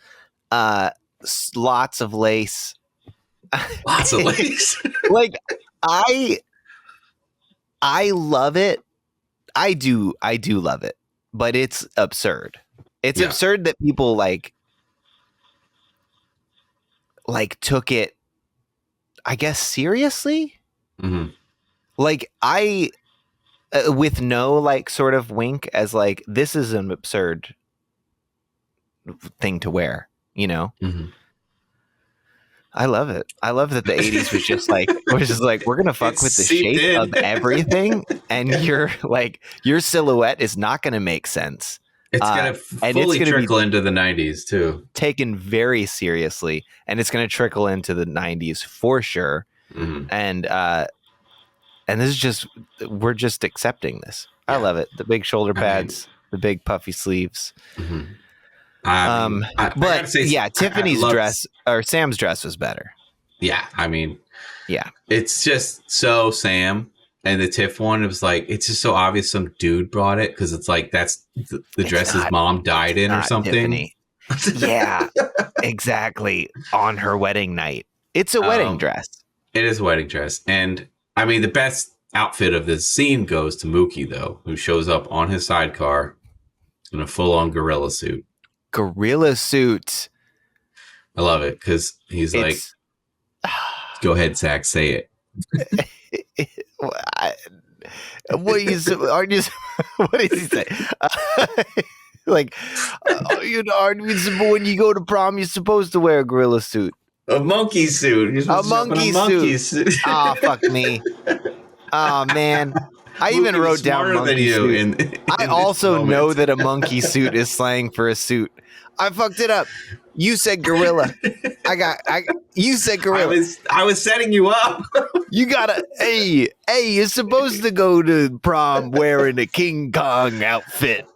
lots of lace. Lots of lace. Like I love it. I do love it, but it's absurd. It's absurd that people like took it, I guess, seriously. Mm-hmm. Like I, with no like sort of wink as like, this is an absurd thing to wear, Mm-hmm. I love it. I love that the 80s was just like we're gonna fuck with the shape of everything, and your silhouette is not gonna make sense. It's gonna fully trickle into the 90s too. Taken very seriously, and it's gonna trickle into the 90s for sure. Mm-hmm. And this is just, we're just accepting this. I love it. The big shoulder pads, the big puffy sleeves. Mm-hmm. Tiffany's dress or Sam's dress was better. Yeah, I mean, yeah, it's just so Sam, and the Tiff one. It was like it's just so obvious some dude brought it because it's like that's the dress his mom died in or something. Tiffany. Yeah, exactly. On her wedding night. It's a wedding dress. It is a wedding dress. And I mean, the best outfit of this scene goes to Mookie, though, who shows up on his sidecar in a full-on gorilla suit. Gorilla suit. I love it because he's like, go ahead, Zach, say it. What is what does he say? When you go to prom, you're supposed to wear a gorilla suit. A monkey suit. A monkey suit. Oh, fuck me. Oh, man. I even wrote down monkey suit. I also know that a monkey suit is slang for a suit. I fucked it up. You said gorilla. You said gorilla. I was setting you up. You gotta, hey, you're supposed to go to prom wearing a King Kong outfit.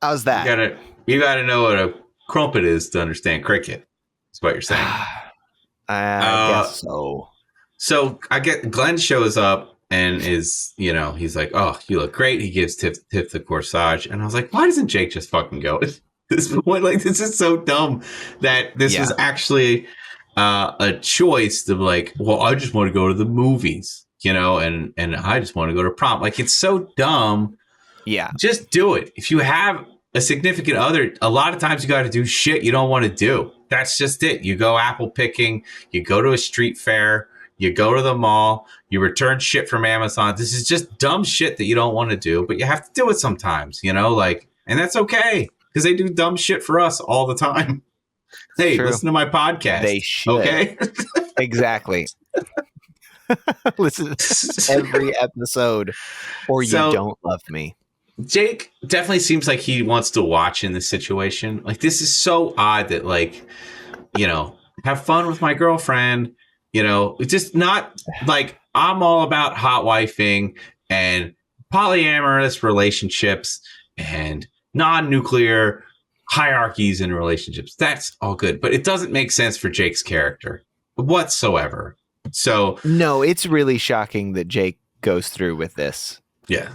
How's that? You gotta know what a crumpet is to understand cricket. That's what you're saying. I guess so. So I get Glenn shows up and is, he's like, oh, you look great. He gives Tiff the corsage. And I was like, why doesn't Jake just fucking go? This is so dumb that this was actually a choice to like, well, I just want to go to the movies, and I just want to go to prom. Like, it's so dumb. Yeah. Just do it. If you have a significant other, a lot of times you got to do shit you don't want to do. That's just it. You go apple picking, you go to a street fair, you go to the mall, you return shit from Amazon. This is just dumb shit that you don't want to do, but you have to do it sometimes, and that's okay. Because they do dumb shit for us all the time. Hey, listen to my podcast. They should. Okay? Exactly. Listen to every episode, or you don't love me. Jake definitely seems like he wants to watch in this situation. Like, this is so odd that, like, have fun with my girlfriend. It's just not like I'm all about hot wifing and polyamorous relationships and non-nuclear hierarchies in relationships. That's all good, but it doesn't make sense for Jake's character whatsoever. So no, it's really shocking that Jake goes through with this. Yeah,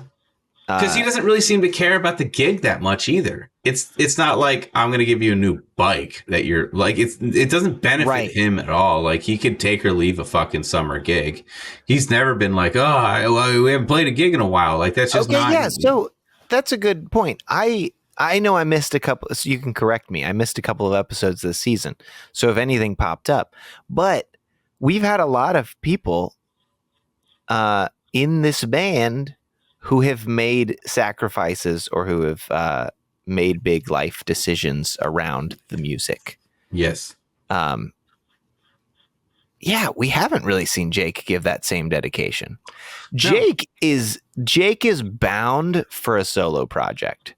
because he doesn't really seem to care about the gig that much either. It's not like I'm going to give you a new bike that you're like. It doesn't benefit him at all. Like, he could take or leave a fucking summer gig. He's never been like, oh, we haven't played a gig in a while. Like, that's just not. Yeah, so. That's a good point. I know I missed a couple, so you can correct me. I missed a couple of episodes this season. So if anything popped up, but we've had a lot of people in this band who have made sacrifices or who have made big life decisions around the music. Yes. Yeah, we haven't really seen Jake give that same dedication. Jake is bound for a solo project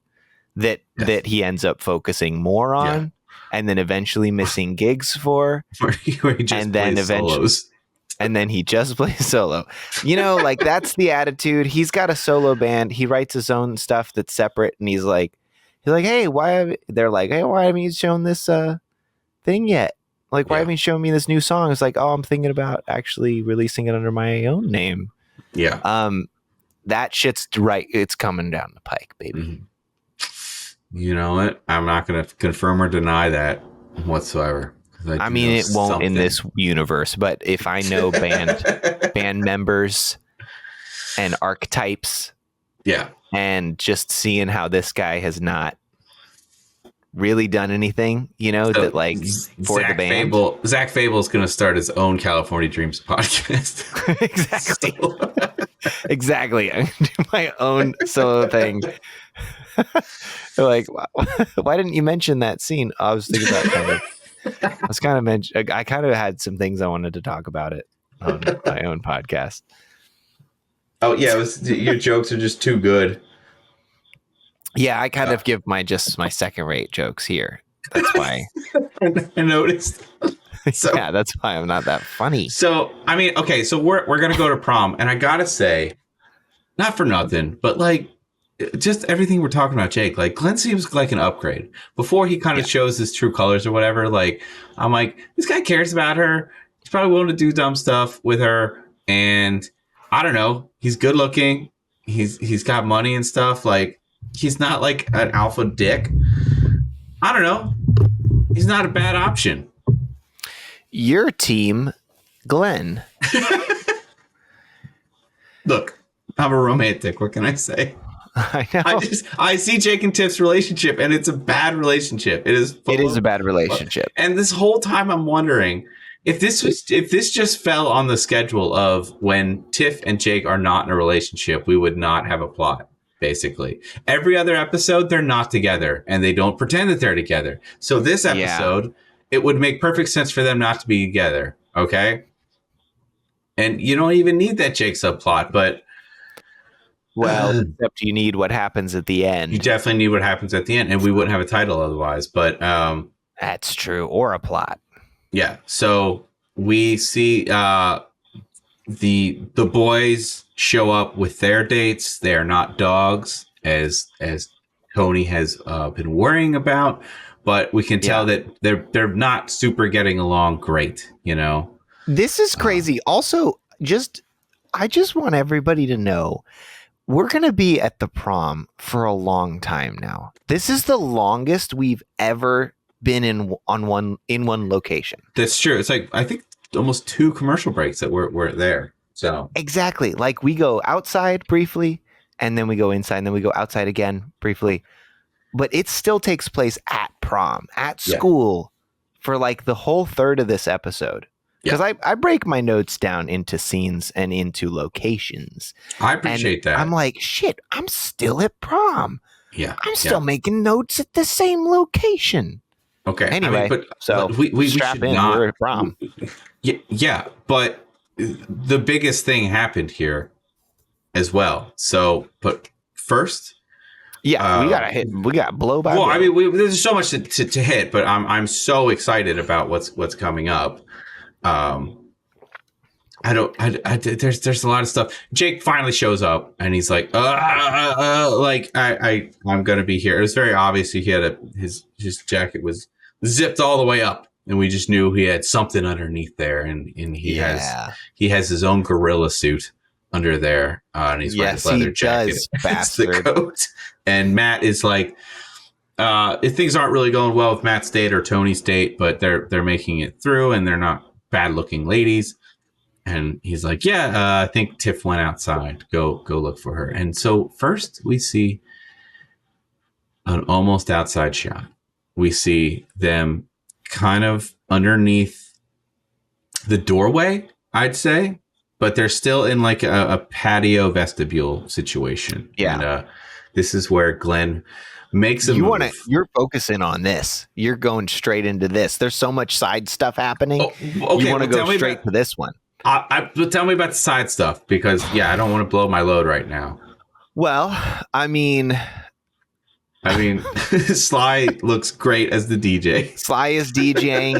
that he ends up focusing more on, and then eventually missing gigs for, where he just and then eventually solos. And then he just plays solo. Like, that's the attitude. He's got a solo band. He writes his own stuff that's separate, and he's like, hey, why haven't you shown this thing yet? Like, why haven't you shown me this new song? It's like, oh, I'm thinking about actually releasing it under my own name. Yeah. That shit's right. It's coming down the pike, baby. Mm-hmm. You know what? I'm not going to confirm or deny that whatsoever. I mean, it won't in this universe, but if I know band members and archetypes, and just seeing how this guy has not really done anything, that like for the band. Zach Fable's going to start his own California Dreams podcast. Exactly. Exactly. I'm going to do my own solo thing. Like, why didn't you mention that scene? I was thinking about I kind of had some things I wanted to talk about it on my own podcast. Oh yeah, your jokes are just too good. Yeah, I kind of give my second rate jokes here. That's why I noticed. So, yeah, that's why I'm not that funny. So I mean, okay, so we're gonna go to prom, and I gotta say, not for nothing, but like, just everything we're talking about, Jake, like Glenn seems like an upgrade. Before he kind of shows his true colors or whatever, like I'm like, this guy cares about her. He's probably willing to do dumb stuff with her, and I don't know. He's good looking. He's got money and stuff. Like, he's not like an alpha dick. I don't know. He's not a bad option. Your team, Glenn. Look, I'm a romantic. What can I say? I know. I see Jake and Tiff's relationship, and it's a bad relationship. It is a bad relationship. And this whole time, I'm wondering if this just fell on the schedule of when Tiff and Jake are not in a relationship, we would not have a plot. Basically, every other episode, they're not together, and they don't pretend that they're together. So this episode, it would make perfect sense for them not to be together. Okay, and you don't even need that Jake subplot, but. Well, except you need what happens at the end. You definitely need what happens at the end, and we wouldn't have a title otherwise. But that's true, or a plot. Yeah. So we see the boys show up with their dates. They are not dogs, as Tony has been worrying about. But we can tell that they're not super getting along great. You know, this is crazy. Also, I just want everybody to know. We're going to be at the prom for a long time now. This is the longest we've ever been in one location. That's true. It's like, I think almost 2 commercial breaks that we're there. So exactly. Like we go outside briefly and then we go inside and then we go outside again briefly. But it still takes place at prom, at school for like the whole third of this episode. Because I break my notes down into scenes and into locations. I appreciate that. I'm like, shit, I'm still at prom. Yeah. I'm still making notes at the same location. Okay. Anyway, but we strap should in. not. We're at prom. Yeah. But the biggest thing happened here as well. So, but first. Yeah, we got blow by blow. I mean, there's so much to hit, but I'm so excited about what's coming up. There's a lot of stuff. Jake finally shows up and he's like, I'm gonna be here. It was very obvious he had his jacket was zipped all the way up, and we just knew he had something underneath there, and he has his own gorilla suit under there, and he's wearing his leather jacket, the coat. And Matt is like, if things aren't really going well with Matt's date or Tony's date, but they're making it through, and they're not bad looking ladies. And he's like, I think Tiff went outside. Go look for her. And so first we see an almost outside shot. We see them kind of underneath the doorway, I'd say, but they're still in like a patio vestibule situation. Yeah. And this is where Glenn makes a move. You're focusing on this. You're going straight into this. There's so much side stuff happening. Okay, you want to go straight to this one. Tell me about the side stuff, because I don't want to blow my load right now. Well, I mean, Sly looks great as the DJ. Sly is DJing.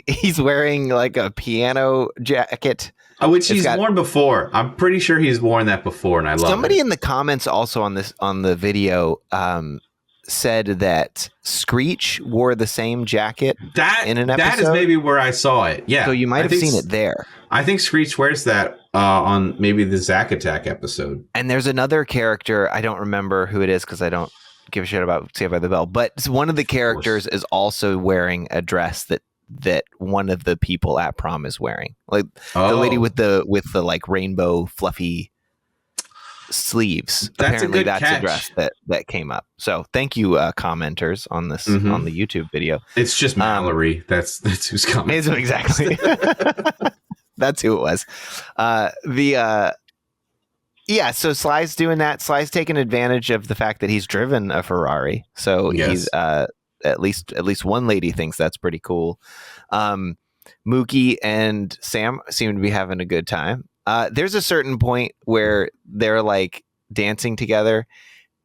He's wearing like a piano jacket. Which he's worn before. I'm pretty sure he's worn that before, and I love it. Somebody in the comments also on the video said that Screech wore the same jacket in an episode. That is maybe where I saw it. Yeah. So you might have seen it there. I think Screech wears that on maybe the Zack Attack episode. And there's another character, I don't remember who it is because I don't give a shit about Saved by the Bell, but one of the characters is also wearing a dress that one of the people at prom is wearing, like the lady with the like rainbow fluffy sleeves. Apparently that's a dress that came up. So thank you, commenters on this on the YouTube video. It's just Mallory. That's who's commenting. Exactly. That's who it was. So Sly's doing that. Sly's taking advantage of the fact that he's driven a Ferrari. So he's at least one lady thinks that's pretty cool. Mookie and Sam seem to be having a good time. There's a certain point where they're like dancing together,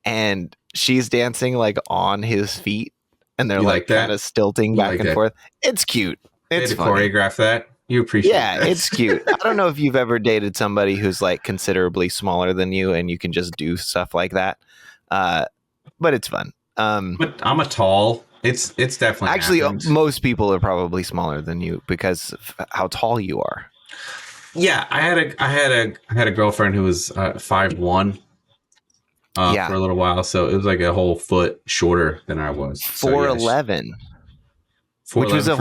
and she's dancing like on his feet, and they're like kind of stilting back and forth. It's cute. It's funny. Choreograph that. You appreciate that. It's cute. I don't know if you've ever dated somebody who's like considerably smaller than you and you can just do stuff like that. But it's fun. But I'm a tall. It's definitely actually happens. Most people are probably smaller than you because of how tall you are. Yeah, I had a girlfriend who was 5'1" for a little while, so it was like a whole foot shorter than I was. 4'11". which was a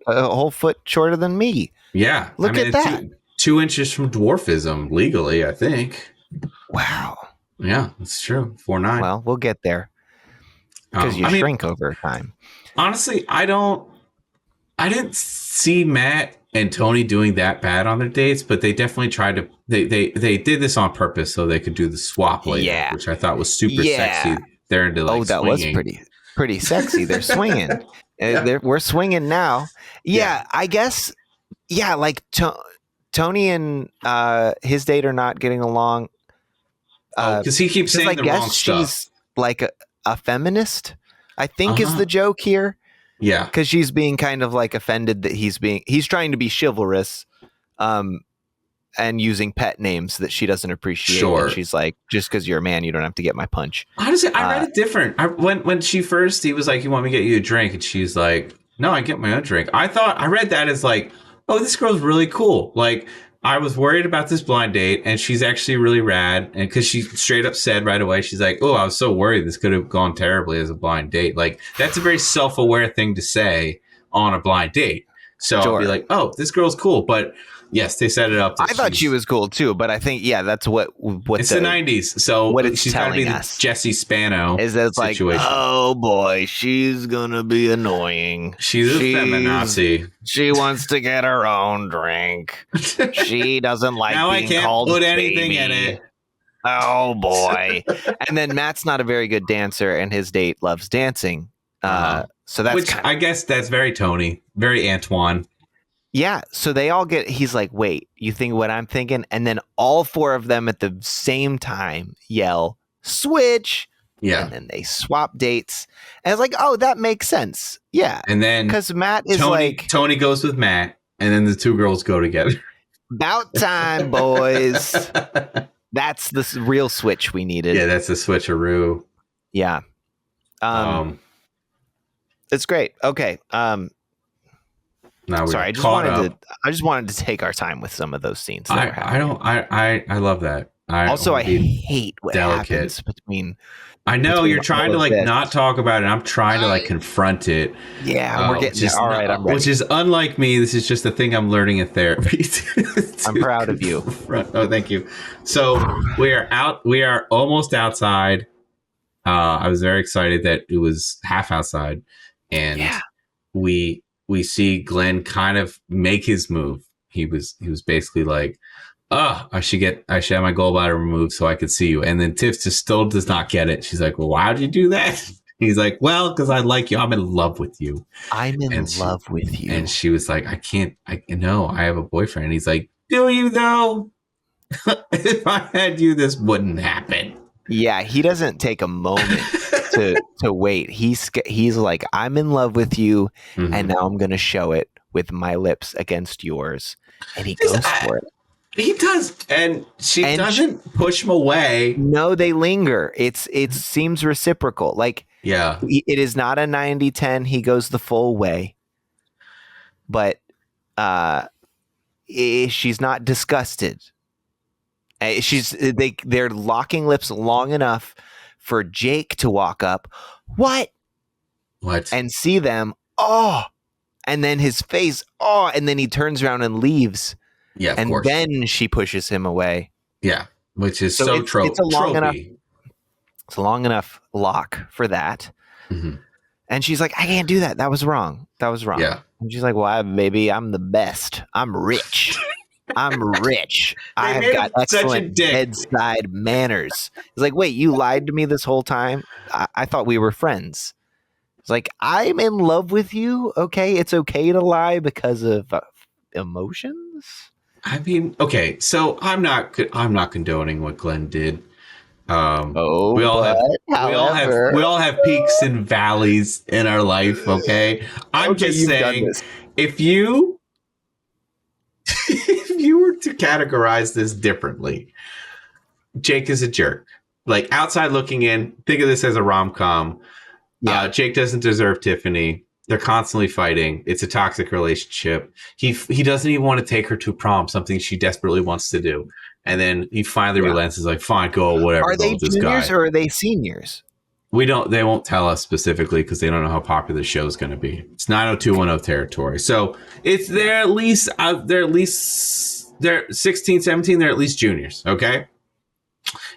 whole foot shorter than me. Yeah. Look at that. 2 inches from dwarfism legally, I think. Wow. Yeah, it's true. 4'9". Well, we'll get there because you shrink over time. Honestly, I didn't see Matt and Tony doing that bad on their dates, but they definitely tried to. They did this on purpose so they could do the swap later, which I thought was super sexy. They're into like that swinging. Was pretty sexy. They're swinging. We're swinging now. Yeah, I guess. Yeah, like Tony and his date are not getting along. Because he keeps saying the wrong stuff. She's like a feminist, I think is the joke here. Yeah. Because she's being kind of like offended that he's trying to be chivalrous and using pet names that she doesn't appreciate. Sure. And she's like, just because you're a man, you don't have to get my punch. Honestly, I read it different. When he was like, you want me to get you a drink? And she's like, no, I get my own drink. I read that as like, oh, this girl's really cool. Like, I was worried about this blind date, and she's actually really rad. And because she straight up said right away, she's like, oh, I was so worried this could have gone terribly as a blind date. Like, that's a very self-aware thing to say on a blind date. So I'll be like, oh, this girl's cool. But yes, they set it up. I thought she was cool too, but I think, that's what it's the 90s. So what it's she's got to be us. the Jesse Spano is that it's situation. Like, oh boy, she's going to be annoying. She's a feminazi. She wants to get her own drink. She doesn't like now being I can't called put baby. anything in it. Oh boy. And then Matt's not a very good dancer, and his date loves dancing. So that's which I guess that's very Tony, very Antoine. Yeah, so they all he's like, wait, you think what I'm thinking? And then all four of them at the same time yell, switch. Yeah. And then they swap dates. And it's like, oh, that makes sense. Yeah. And then because Matt is Tony goes with Matt, and then the two girls go together. About time, boys. That's the real switch we needed. Yeah, that's the switcheroo. Yeah. It's great. Okay. Now sorry, I just wanted to take our time with some of those scenes. I love that. I hate what happens between. I know you're trying to like not talk about it. I'm trying to like confront it. Yeah, we're getting there. All right, I'm ready. Which is unlike me. This is just a thing I'm learning in therapy. I'm proud of you. Oh, thank you. So we are out. We are almost outside. I was very excited that it was half outside, and we see Glenn kind of make his move. He was basically like, I should have my gallbladder removed so I could see you. And then Tiff just still does not get it. She's like, well, why'd you do that? He's like, well, because I like you. I'm in love with you. I'm in love with you. And she was like, I have a boyfriend. And he's like, do you though? If I had you, this wouldn't happen. Yeah, he doesn't take a moment to wait. He's like, I'm in love with you, and now I'm going to show it with my lips against yours. And he goes for it. He does, and she doesn't push him away. No, they linger. It seems reciprocal. Like, yeah, it is not a 90-10. He goes the full way, but she's not disgusted. They're locking lips long enough for Jake to walk up. What? And see them. Oh, and then his face. Oh, and then he turns around and leaves. Yeah, of and course. Then she pushes him away. Yeah, which is so it's a long enough. It's a long enough lock for that. Mm-hmm. And she's like, I can't do that. That was wrong. Yeah. And she's like, well, baby, I'm the best. I'm rich. I'm rich. I've got excellent bedside manners. It's like, wait, you lied to me this whole time? I thought we were friends. It's like, I'm in love with you. Okay, it's okay to lie because of emotions. I mean, okay, so I'm not condoning what Glenn did. We all have peaks and valleys in our life. Okay, I'm just saying, if you were to categorize this differently, Jake is a jerk. Like, outside looking in, think of this as a rom-com. Yeah. Jake doesn't deserve Tiffany. They're constantly fighting. It's a toxic relationship. He doesn't even want to take her to prom, something she desperately wants to do. And then he finally relents. Is like, fine, go, whatever. Are they juniors or are they seniors? They won't tell us specifically because they don't know how popular the show is going to be. It's 90210 territory. So it's they're 16, 17, they're at least juniors. Okay.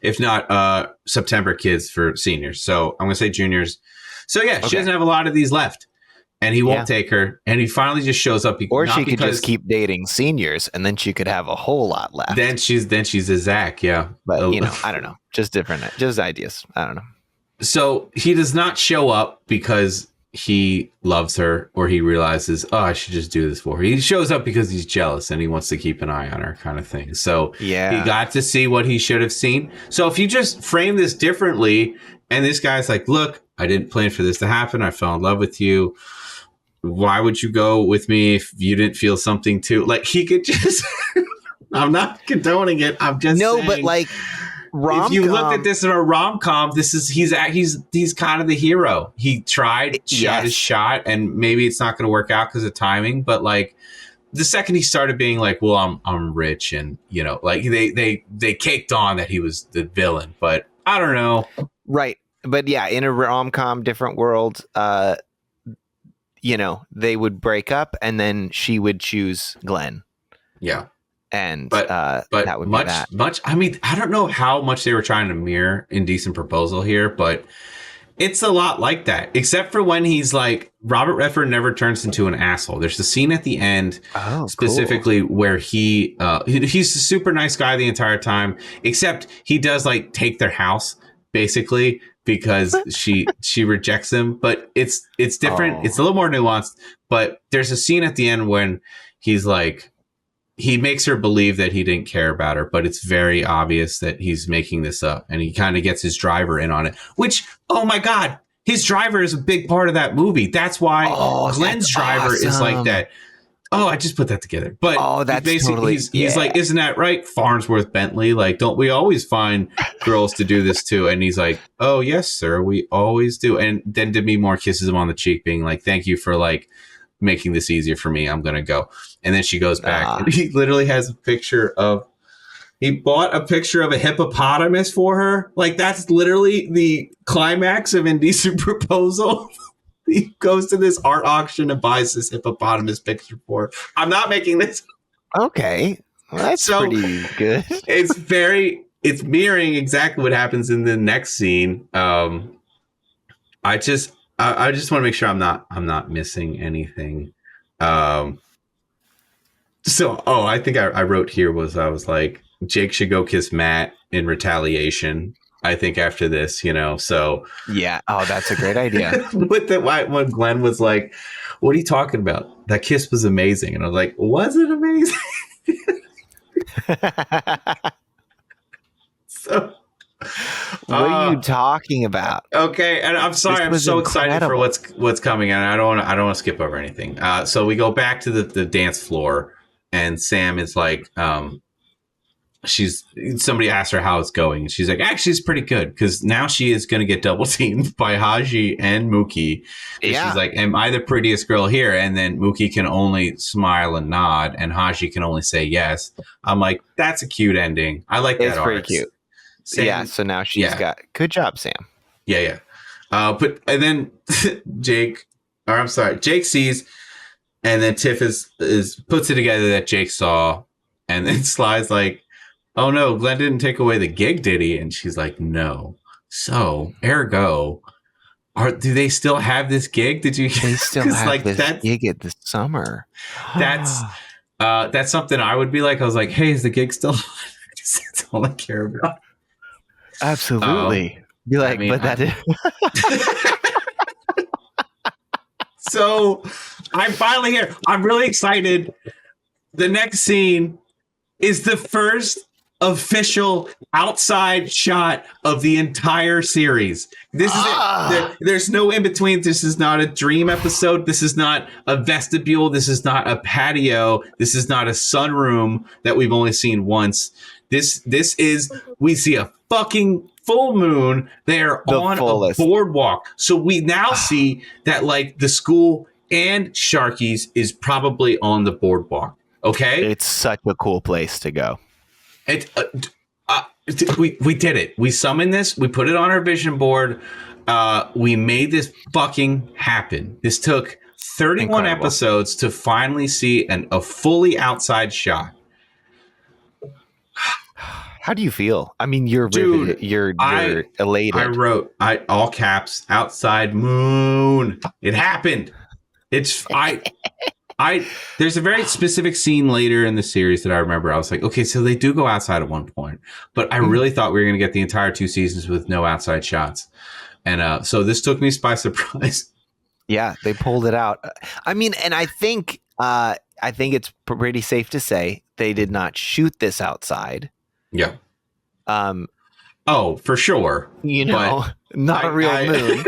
If not September kids for seniors. So I'm going to say juniors. So yeah, she doesn't have a lot of these left. And he won't take her. And he finally just shows up. Or she could just keep dating seniors, and then she could have a whole lot left. Then she's a Zach, yeah. But I don't know. Just ideas. I don't know. So he does not show up because he loves her, or he realizes, oh, I should just do this for her. He shows up because he's jealous and he wants to keep an eye on her, kind of thing. So he got to see what he should have seen. So if you just frame this differently, and this guy's like, look, I didn't plan for this to happen. I fell in love with you. Why would you go with me if you didn't feel something too? Like, he could just I'm not condoning it. I'm just saying, but like, rom-com, if you looked at this in a rom-com, he's kind of the hero. He shot his shot, and maybe it's not going to work out because of timing, but like, the second he started being like, well, I'm rich, and like they caked on that he was the villain, but I don't know. Right. But yeah, in a rom-com, different world, they would break up, and then she would choose Glenn. Yeah. And but that would much, be that. much. I mean, I don't know how much they were trying to mirror Indecent Proposal here, but it's a lot like that, except for when he's like, Robert Redford never turns into an asshole. There's the scene at the end specifically where he's a super nice guy the entire time, except he does like take their house basically because she rejects him. But it's different. It's a little more nuanced, but there's a scene at the end when he's like, he makes her believe that he didn't care about her, but it's very obvious that he's making this up, and he kind of gets his driver in on it, which, oh my God, his driver is a big part of that movie. That's why Glenn's driver is like that. Oh, I just put that together. But that's basically, totally, he's like, isn't that right? Farnsworth Bentley. Like, don't we always find girls to do this too? And he's like, oh, yes, sir. We always do. And then Demi Moore kisses him on the cheek, being like, thank you for like making this easier for me. I'm going to go. And then she goes back, and he literally has a picture of, he bought a picture of a hippopotamus for her. Like, that's literally the climax of Indecent Proposal. He goes to this art auction and buys this hippopotamus picture for her. I'm not making this. Okay. Well, that's pretty good. It's mirroring exactly what happens in the next scene. I just want to make sure I'm not missing anything. I think I wrote here I was like, Jake should go kiss Matt in retaliation. I think after this, so yeah. Oh, that's a great idea. When Glenn was like, "What are you talking about? That kiss was amazing," and I was like, "Was it amazing?" So, what are you talking about? Okay, and I'm sorry, I'm so excited for what's coming, and I don't want to skip over anything. So we go back to the dance floor, and Sam is like, somebody asked her how it's going, and she's like, actually, it's pretty good, because now she is going to get double teamed by Haji and Mookie. Yeah. She's like, am I the prettiest girl here? And then Mookie can only smile and nod, and Haji can only say yes. I'm like, that's a cute ending. I like that. It's pretty cute. Sam, yeah, so now she's got, good job, Sam. Yeah. And then Jake sees, and then Tiff is puts it together that Jake saw, and then Sly's like, oh no, Glenn didn't take away the gig, did he? And she's like, no. So, ergo, do they still have this gig? Did you? They still have this gig at the summer. That's something I would be like. I was like, hey, is the gig still on? That's all I care about. Absolutely. Be like, that is. So, I'm finally here. I'm really excited. The next scene is the first official outside shot of the entire series. This is it. There's no in between. This is not a dream episode. This is not a vestibule. This is not a patio. This is not a sunroom that we've only seen once. This is, we see a fucking full moon. They're on a boardwalk. So we now see that like the school and Sharky's is probably on the boardwalk. Okay, it's such a cool place to go. We did it. We summoned this. We put it on our vision board. We made this fucking happen. This took 31 Incredible. episodes to finally see a fully outside shot. How do you feel? I mean, you're Dude, riveted. You're I elated. wrote all caps outside moon. It happened. It's there's a very specific scene later in the series that I remember. I was like, okay, so they do go outside at one point, but I really thought we were going to get the entire 2 seasons with no outside shots. And so this took me by surprise. Yeah, they pulled it out. I mean, and I think it's pretty safe to say they did not shoot this outside. Yeah. Oh, for sure. You know, not a real moon.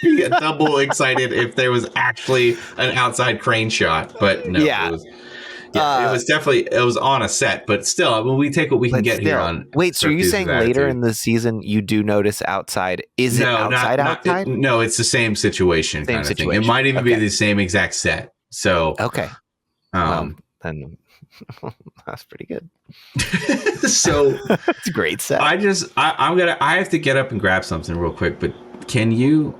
Get double excited if there was actually an outside crane shot, but no. Yeah. It was definitely on a set, but still, I mean, we take what we can get here on. Wait, so are you saying later in the season you do notice outside? Is it outside? No, it's the same situation kind of thing. It might even be the same exact set. So okay, well, then that's pretty good. So it's a great set. I have to get up and grab something real quick, but can you?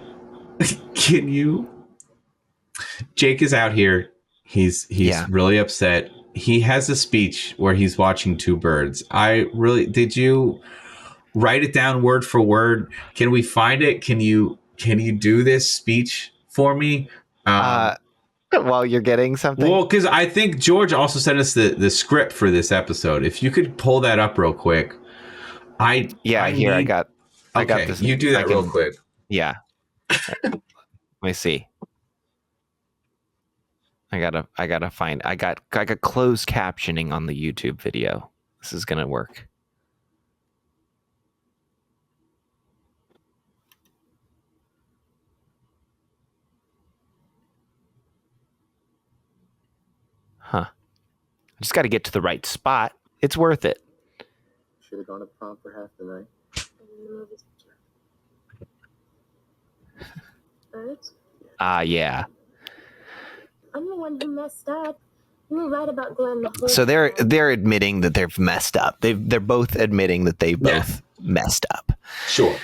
Jake is out here. He's really upset. He has a speech where he's watching two birds. Did you write it down word for word? Can we find it? Can you do this speech for me? While you're getting something? Well, because I think George also sent us the script for this episode. If you could pull that up real quick. I got this. You do that real quick. Yeah. Let me see. I gotta find. I got closed captioning on the YouTube video. This is gonna work. Huh. I just got to get to the right spot. It's worth it. Should have gone to prom for half the night. Birds? Yeah. I'm the one who messed up. You were right about Glenn the whole So they're admitting that they've messed up. They're both admitting that they both messed up. Sure.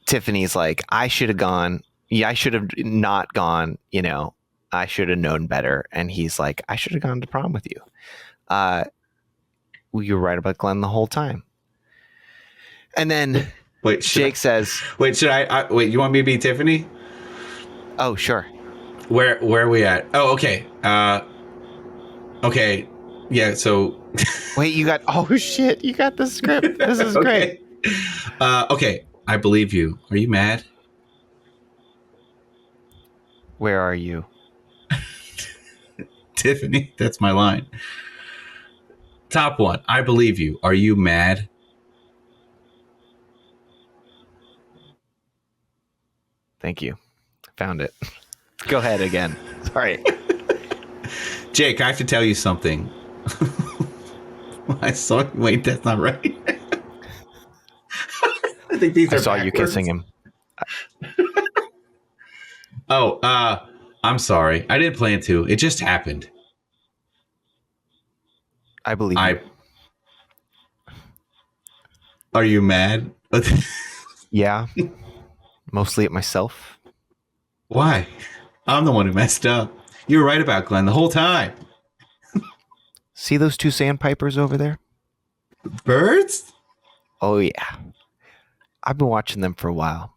Tiffany's like, I should have gone. Yeah, I should have not gone. You know, I should have known better. And he's like, I should have gone to prom with you. You were right about Glenn the whole time. And then Jake says, "Wait, should I? Wait, you want me to be Tiffany?" Oh, sure. Where are we at? Oh, okay. Okay. Yeah. So. Wait, you got? Oh shit! You got the script. This is great. Okay. I believe you. Are you mad? Where are you? Tiffany, that's my line. Top one. I believe you. Are you mad? Thank you. Found it. Go ahead again. Sorry. Jake, I have to tell you something. I saw. Wait, that's not right. I think these are. I saw backwards. you kissing him. Oh, I'm sorry. I didn't plan to. It just happened. I believe you. Are you mad? Yeah. Mostly at myself. Why? I'm the one who messed up. You were right about Glenn the whole time. See those two sandpipers over there? Birds? Oh, yeah. I've been watching them for a while.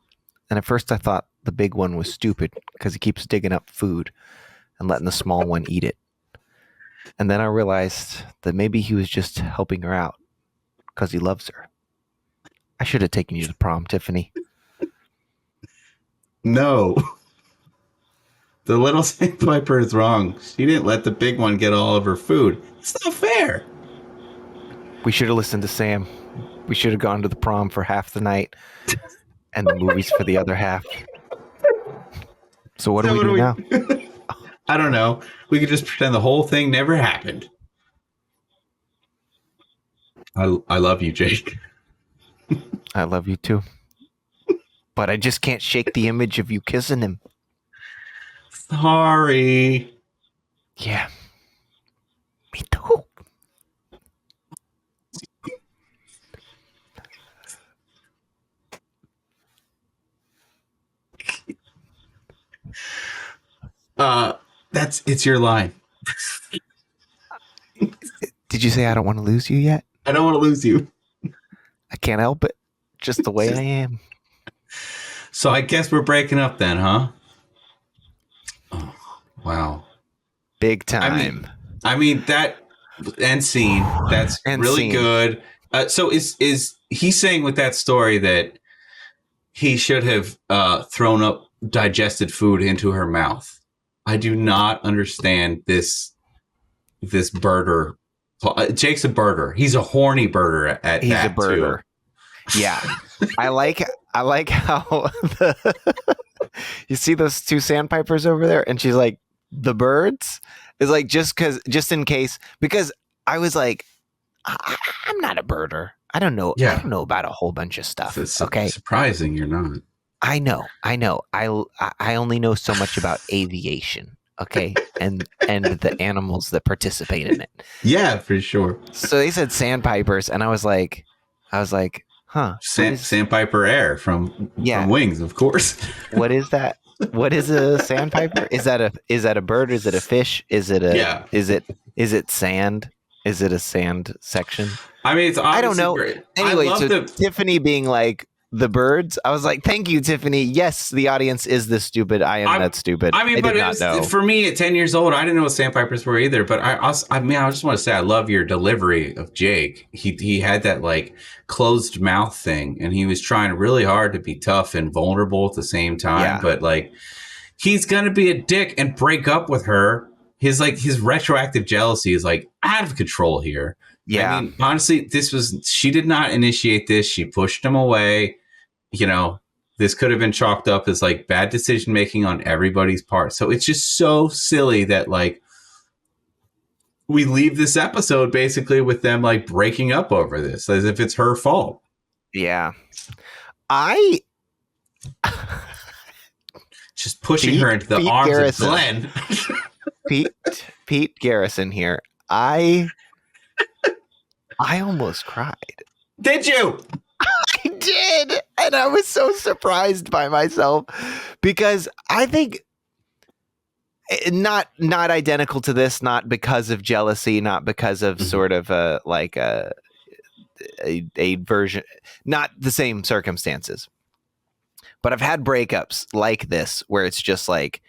And at first I thought the big one was stupid because he keeps digging up food and letting the small one eat it. And then I realized that maybe he was just helping her out because he loves her. I should have taken you to prom, Tiffany. No. The little sandpiper is wrong. She didn't let the big one get all of her food. It's not fair. We should have listened to Sam. We should have gone to the prom for half the night and the movies for the other half. So what do we do now? I don't know. We could just pretend the whole thing never happened. I love you, Jake. I love you too. But I just can't shake the image of you kissing him. Sorry. Yeah. Me too. It's your line. Did you say I don't want to lose you yet? I don't want to lose you. I can't help it. Just the way I am. So I guess we're breaking up then, huh? Oh, wow. Big time. I mean that end scene. That's End really scene. good. So is he saying with that story that he should have thrown up digested food into her mouth? I do not understand this birder. Jake's a birder. He's a horny birder at He's that a birder. too. Yeah. I like how you see those two sandpipers over there, and she's like, the birds is like, just in case, because I was like, I'm not a birder. I don't know. Yeah. I don't know about a whole bunch of stuff. It's okay. surprising you're not. I know. I only know so much about aviation. Okay. And the animals that participate in it. Yeah, for sure. So they said sandpipers, and I was like, huh? Sandpiper Air from Wings, of course. What is that? What is a sandpiper? Is that a bird? Is it a fish? Is it is it sand? Is it a sand section? I mean, it's obviously I don't know. great. Anyway, so Tiffany being like the birds, I was like, thank you, Tiffany. Yes, the audience is this stupid. I am that stupid. I mean, but did not know. For me at 10 years old, I didn't know what sandpipers were either. But I just want to say I love your delivery of Jake. He had that like closed mouth thing, and he was trying really hard to be tough and vulnerable at the same time. Yeah. But like, he's gonna be a dick and break up with her. His retroactive jealousy is like out of control here. Yeah. I mean, honestly, she did not initiate this. She pushed him away. You know, this could have been chalked up as like bad decision making on everybody's part. So it's just so silly that like we leave this episode basically with them like breaking up over this as if it's her fault. Yeah. Just pushing her into the Pete arms Garrison. of Glenn. Pete Garrison here. I almost cried. Did you? I did, and I was so surprised by myself because I think not identical to this, not because of jealousy, not because of sort of a version, not the same circumstances. But I've had breakups like this where it's just like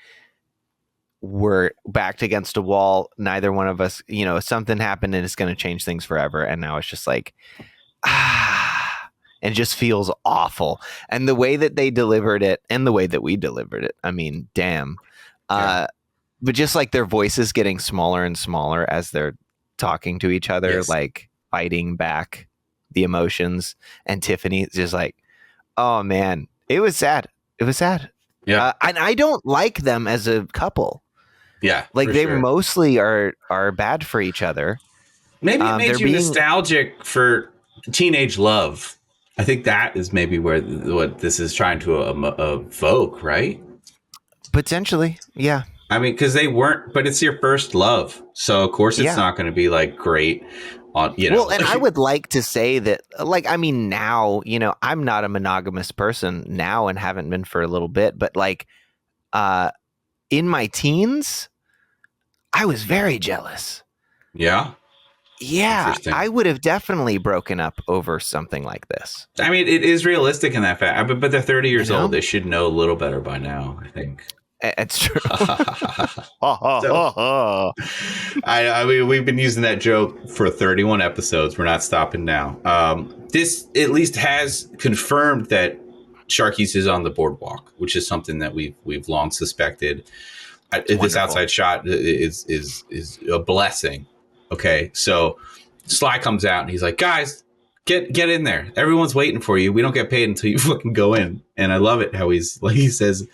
we're backed against a wall. Neither one of us, something happened and it's going to change things forever. And now it's just like, and it just feels awful. And the way that they delivered it and the way that we delivered it, I mean, damn. Yeah. But just like their voices getting smaller and smaller as they're talking to each other, Yes. like fighting back the emotions. And Tiffany just like, oh man, it was sad. It was sad. Yeah. And I don't like them as a couple. Yeah. Like they sure. mostly are bad for each other. Maybe it made they're you nostalgic for teenage love. I think that is maybe what this is trying to evoke, right? Potentially, yeah. I mean, because they weren't, but it's your first love, so of course it's not going to be like great on, Well, and I would like to say that, like, I mean, now, I'm not a monogamous person now and haven't been for a little bit, but like, in my teens, I was very jealous. Yeah. Yeah, I would have definitely broken up over something like this. I mean, it is realistic in that fact, but they're 30 years old. They should know a little better by now, I think. It's true. I mean, we've been using that joke for 31 episodes. We're not stopping now. This at least has confirmed that Sharky's is on the boardwalk, which is something that we've long suspected. This outside shot is a blessing. Okay, so Sly comes out and he's like, guys, get in there. Everyone's waiting for you. We don't get paid until you fucking go in. And I love it how he says,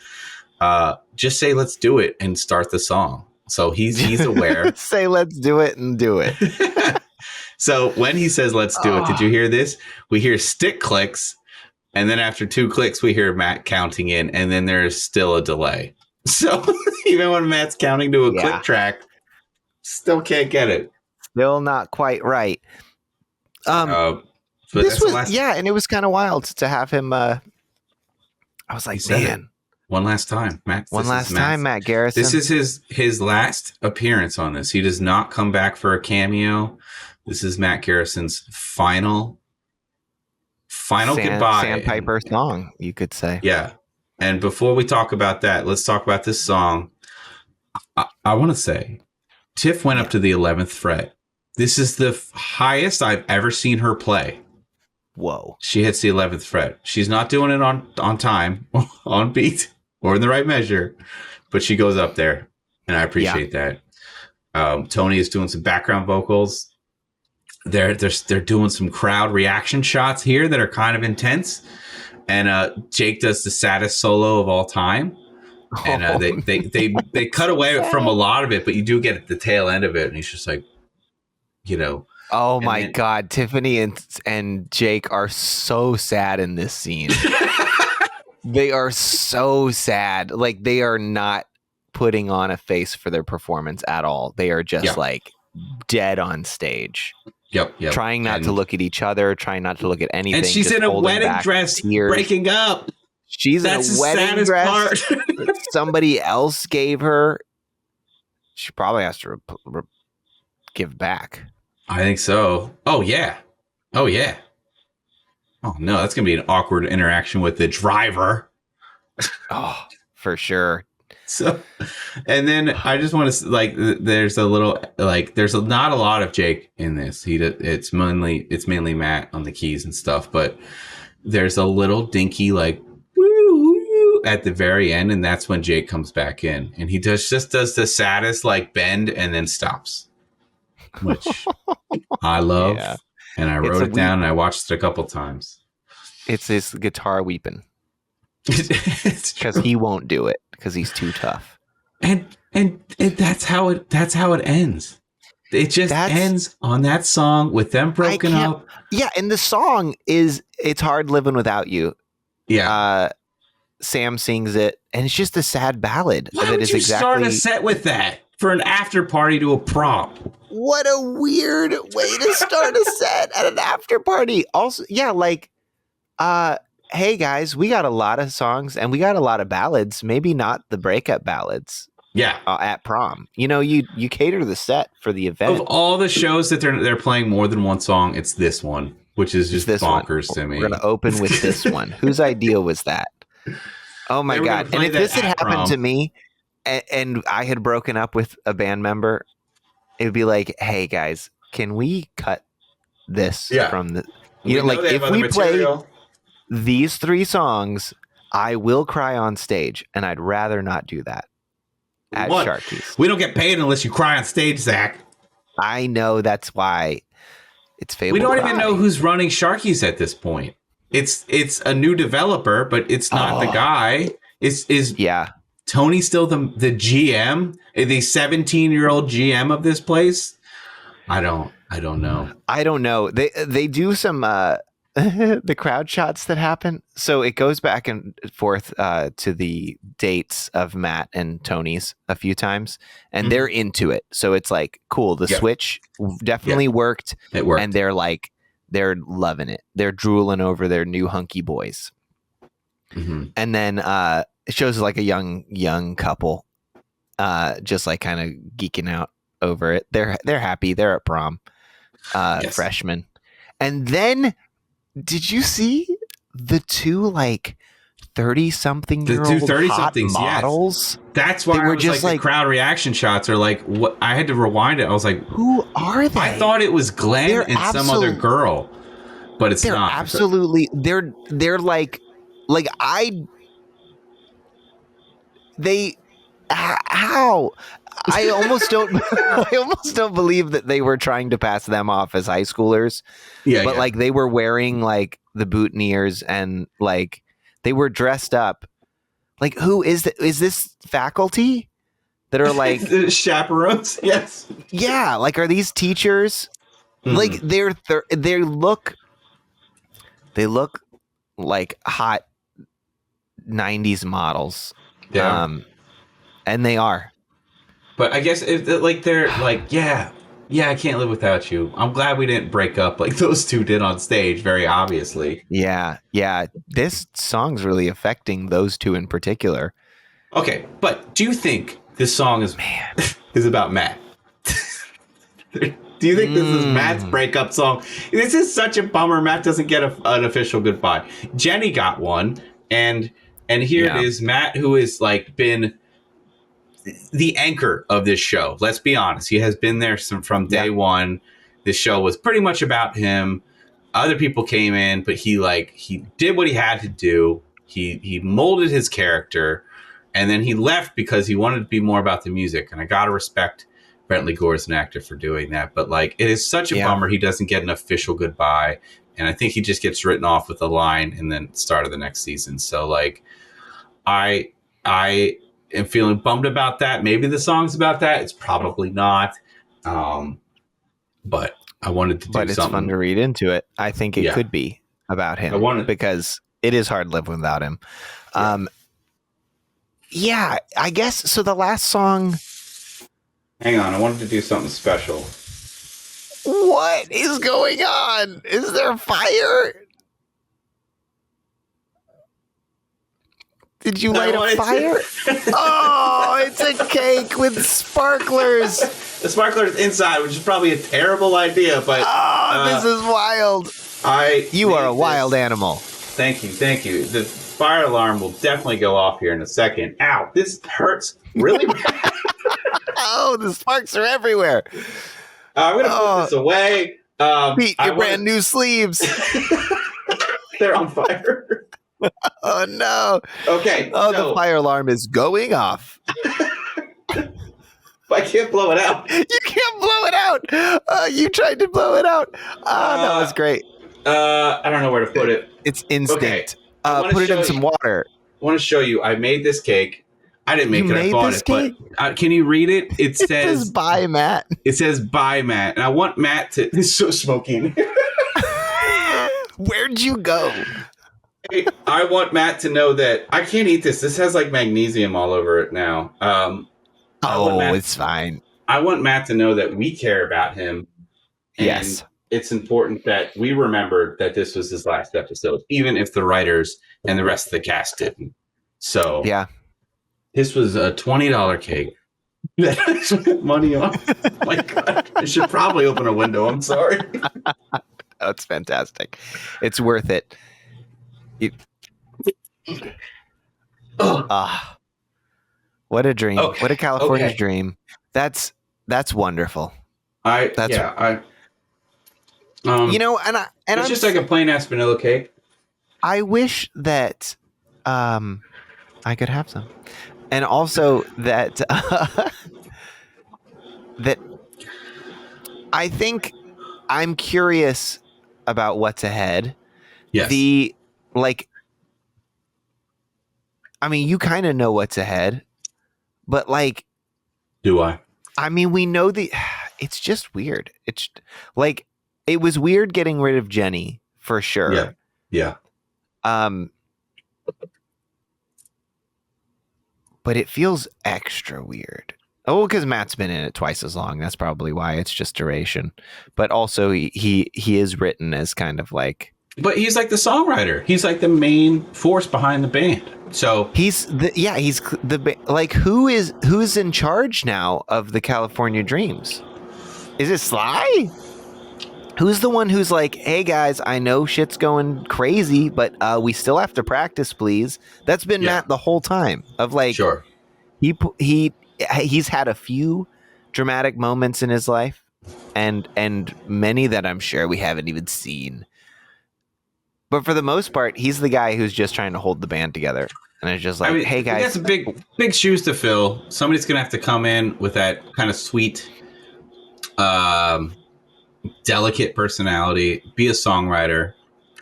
just say let's do it and start the song. So he's aware. Say let's do it and do it. So when he says let's do it, did you hear this? We hear stick clicks, and then after 2 clicks, we hear Matt counting in, and then there's still a delay. So even when Matt's counting to a click track, still can't get it. Still not quite right. But this was and it was kind of wild to have him. I was like, man, One last time, Matt. One last time, Matt Garrison. This is his last appearance on this. He does not come back for a cameo. This is Matt Garrison's final goodbye. Sandpiper song, you could say. Yeah. And before we talk about that, let's talk about this song. I want to say, Tiff went up to the 11th fret. This is the highest I've ever seen her play. Whoa. She hits the 11th fret. She's not doing it on time, on beat, or in the right measure, but she goes up there, and I appreciate that. Tony is doing some background vocals. They're doing some crowd reaction shots here that are kind of intense, and Jake does the saddest solo of all time. And they cut away from a lot of it, but you do get the tail end of it, and he's just like, you know. Oh my God, Tiffany and Jake are so sad in this scene. They are so sad. Like, they are not putting on a face for their performance at all. They are just like dead on stage. Yep. Trying not to look at each other, trying not to look at anything. And she's in a wedding dress, tears. breaking up. She's in a wedding dress that somebody else gave her. She probably has to give back. I think so. Oh, yeah. Oh, no, that's going to be an awkward interaction with the driver. Oh, for sure. So, and then I just want to, like, there's not a lot of Jake in this. It's mainly Matt on the keys and stuff, but there's a little dinky, like, woo at the very end, and that's when Jake comes back in, and he does the saddest, like, bend and then stops, which I love, and I wrote it down and I watched it a couple times. It's his guitar weeping. Because he won't do it because he's too tough. And that's how it ends. It just ends on that song with them broken up. Yeah, and the song is "It's Hard Living Without You." Yeah. Sam sings it, and it's just a sad ballad. Why would you start a set with that for an after party to a prom? What a weird way to start a set at an after party. Also, yeah, like, hey guys, we got a lot of songs and we got a lot of ballads. Maybe not the breakup ballads. Yeah, at prom, you know, you cater the set for the event. Of all the shows that they're playing more than one song, it's this one, which is just bonkers to me. We're gonna open with this one. Whose idea was that? Oh my God! And if this had happened to me, and I had broken up with a band member, it would be like, hey guys, can we cut this from the? You know, like if we play these 3 songs, I will cry on stage, and I'd rather not do that. At Sharky's. We don't get paid unless you cry on stage, Zach. I know, that's why it's Fable. We don't even know who's running Sharky's at this point. It's a new developer, but it's not the guy. Is Tony still the GM? The 17-year-old GM of this place? I don't know. I don't know. They do some the crowd shots that happen. So it goes back and forth to the dates of Matt and Tony's a few times, and they're into it. So it's like, cool. The switch definitely worked. It worked. And they're loving it. They're drooling over their new hunky boys. Mm-hmm. And then it shows like a young couple just like kind of geeking out over it. They're happy. They're at prom. Freshmen. And then did you see the 2 like 30-something-year-old hot models? Yes. That's why they were just like the crowd reaction shots are like, what? I had to rewind it. I was like, who are they? I thought it was Glenn and some other girl, but it's not. Absolutely, they're like how I almost don't believe that they were trying to pass them off as high schoolers. But like they were wearing like the boutonnieres and like they were dressed up. Like, who is this faculty that are like chaperones? Yes. Yeah. Like, are these teachers? Mm-hmm. Like they look like hot 90s models. Yeah. And they are. But I guess they're like, Yeah, I can't live without you. I'm glad we didn't break up like those two did on stage, very obviously. Yeah. This song's really affecting those two in particular. Okay, but do you think this song is is about Matt? Do you think this is Matt's breakup song? This is such a bummer. Matt doesn't get an official goodbye. Jenny got one, and here it is. Matt, who has like been the anchor of this show. Let's be honest. He has been there from day one. This show was pretty much about him. Other people came in, but he did what he had to do. He molded his character, and then he left because he wanted to be more about the music. And I gotta respect Bentley Gore as an actor for doing that. But like, it is such a bummer he doesn't get an official goodbye. And I think he just gets written off with a line and then start of the next season. So like, I am feeling bummed about that. Maybe the song's about that. It's probably not. But I wanted to do something. But it's fun to read into it. I think it could be about him because it is hard living without him. Yeah, I guess. So the last song. Hang on. I wanted to do something special. What is going on? Is there fire? Did you light a fire? Oh, it's a cake with sparklers. The sparklers inside, which is probably a terrible idea, but this is wild. You are a wild animal. Thank you. The fire alarm will definitely go off here in a second. Ow, this hurts really bad. Oh, the sparks are everywhere. I'm gonna put this away. Peat, your brand new sleeves. They're on fire. Oh no. Okay. Oh, the fire alarm is going off. I can't blow it out. You can't blow it out. You tried to blow it out. That was great. I don't know where to put it. It's instinct. Okay. Put it in some water. I want to show you. I made this cake. I didn't make it. I bought it. Cake? But can you read it? It says "Bye, Matt." It says "Bye, Matt," and I want Matt to. It's so smoky. Where'd you go? I want Matt to know that I can't eat this. This has like magnesium all over it now. It's fine. I want Matt to know that we care about him. And yes. It's important that we remember that this was his last episode, even if the writers and the rest of the cast didn't. So yeah, this was a $20 cake that I spent money on. Oh my God, I should probably open a window. I'm sorry. That's fantastic. It's worth it. What a dream. Okay. What a California dream. That's wonderful. It's just like a plain ass vanilla cake. I wish that I could have some. And also that that I think I'm curious about what's ahead. Yes. You kind of know what's ahead, but like, do I? I mean, we know it's just weird. It's like, it was weird getting rid of Jenny for sure. Yeah. But it feels extra weird. Oh, because Matt's been in it twice as long. That's probably why. It's just duration. But also he is written as kind of like. But he's like the songwriter. He's like the main force behind the band. So who's in charge now of the California Dreams? Is it Sly? Who's the one who's like, hey guys, I know shit's going crazy, but we still have to practice, please. That's been Matt the whole time. Of like, sure, he's had a few dramatic moments in his life, and many that I'm sure we haven't even seen. But for the most part, he's the guy who's just trying to hold the band together. And it's just like, hey guys, that's big shoes to fill. Somebody's gonna have to come in with that kind of sweet, delicate personality, be a songwriter,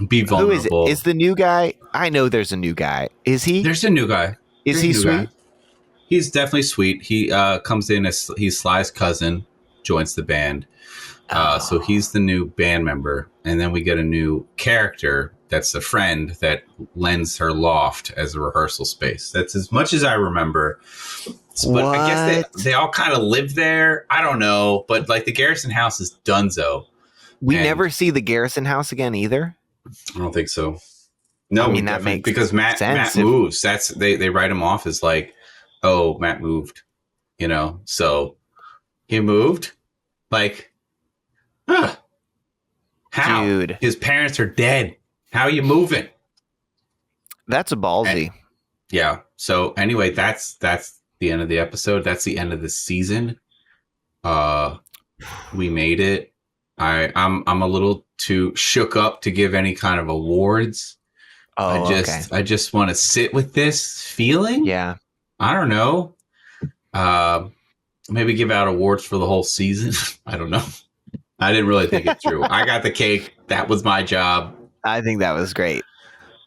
be vulnerable. Who is it? Is the new guy? I know there's a new guy. Is he? There's a new guy. Is he sweet? Guy. He's definitely sweet. He comes in as he's Sly's cousin, joins the band. So he's the new band member. And then we get a new character that's a friend that lends her loft as a rehearsal space. That's as much as I remember. But I guess What? they all kind of live there. I don't know, but like the Garrison house is dunzo. We And- never see the Garrison house again either. I don't think so. No, I mean, we that definitely- makes because Matt sense moves. That's they write him off as like, oh, Matt moved, So he moved. Like, huh. How? Dude. His parents are dead. How are you moving? That's a ballsy. Yeah. So anyway, that's the end of the episode. That's the end of the season. We made it. I'm a little too shook up to give any kind of awards. I just want to sit with this feeling. Yeah. I don't know. Maybe give out awards for the whole season. I don't know. I didn't really think it through. I got the cake. That was my job. I think that was great.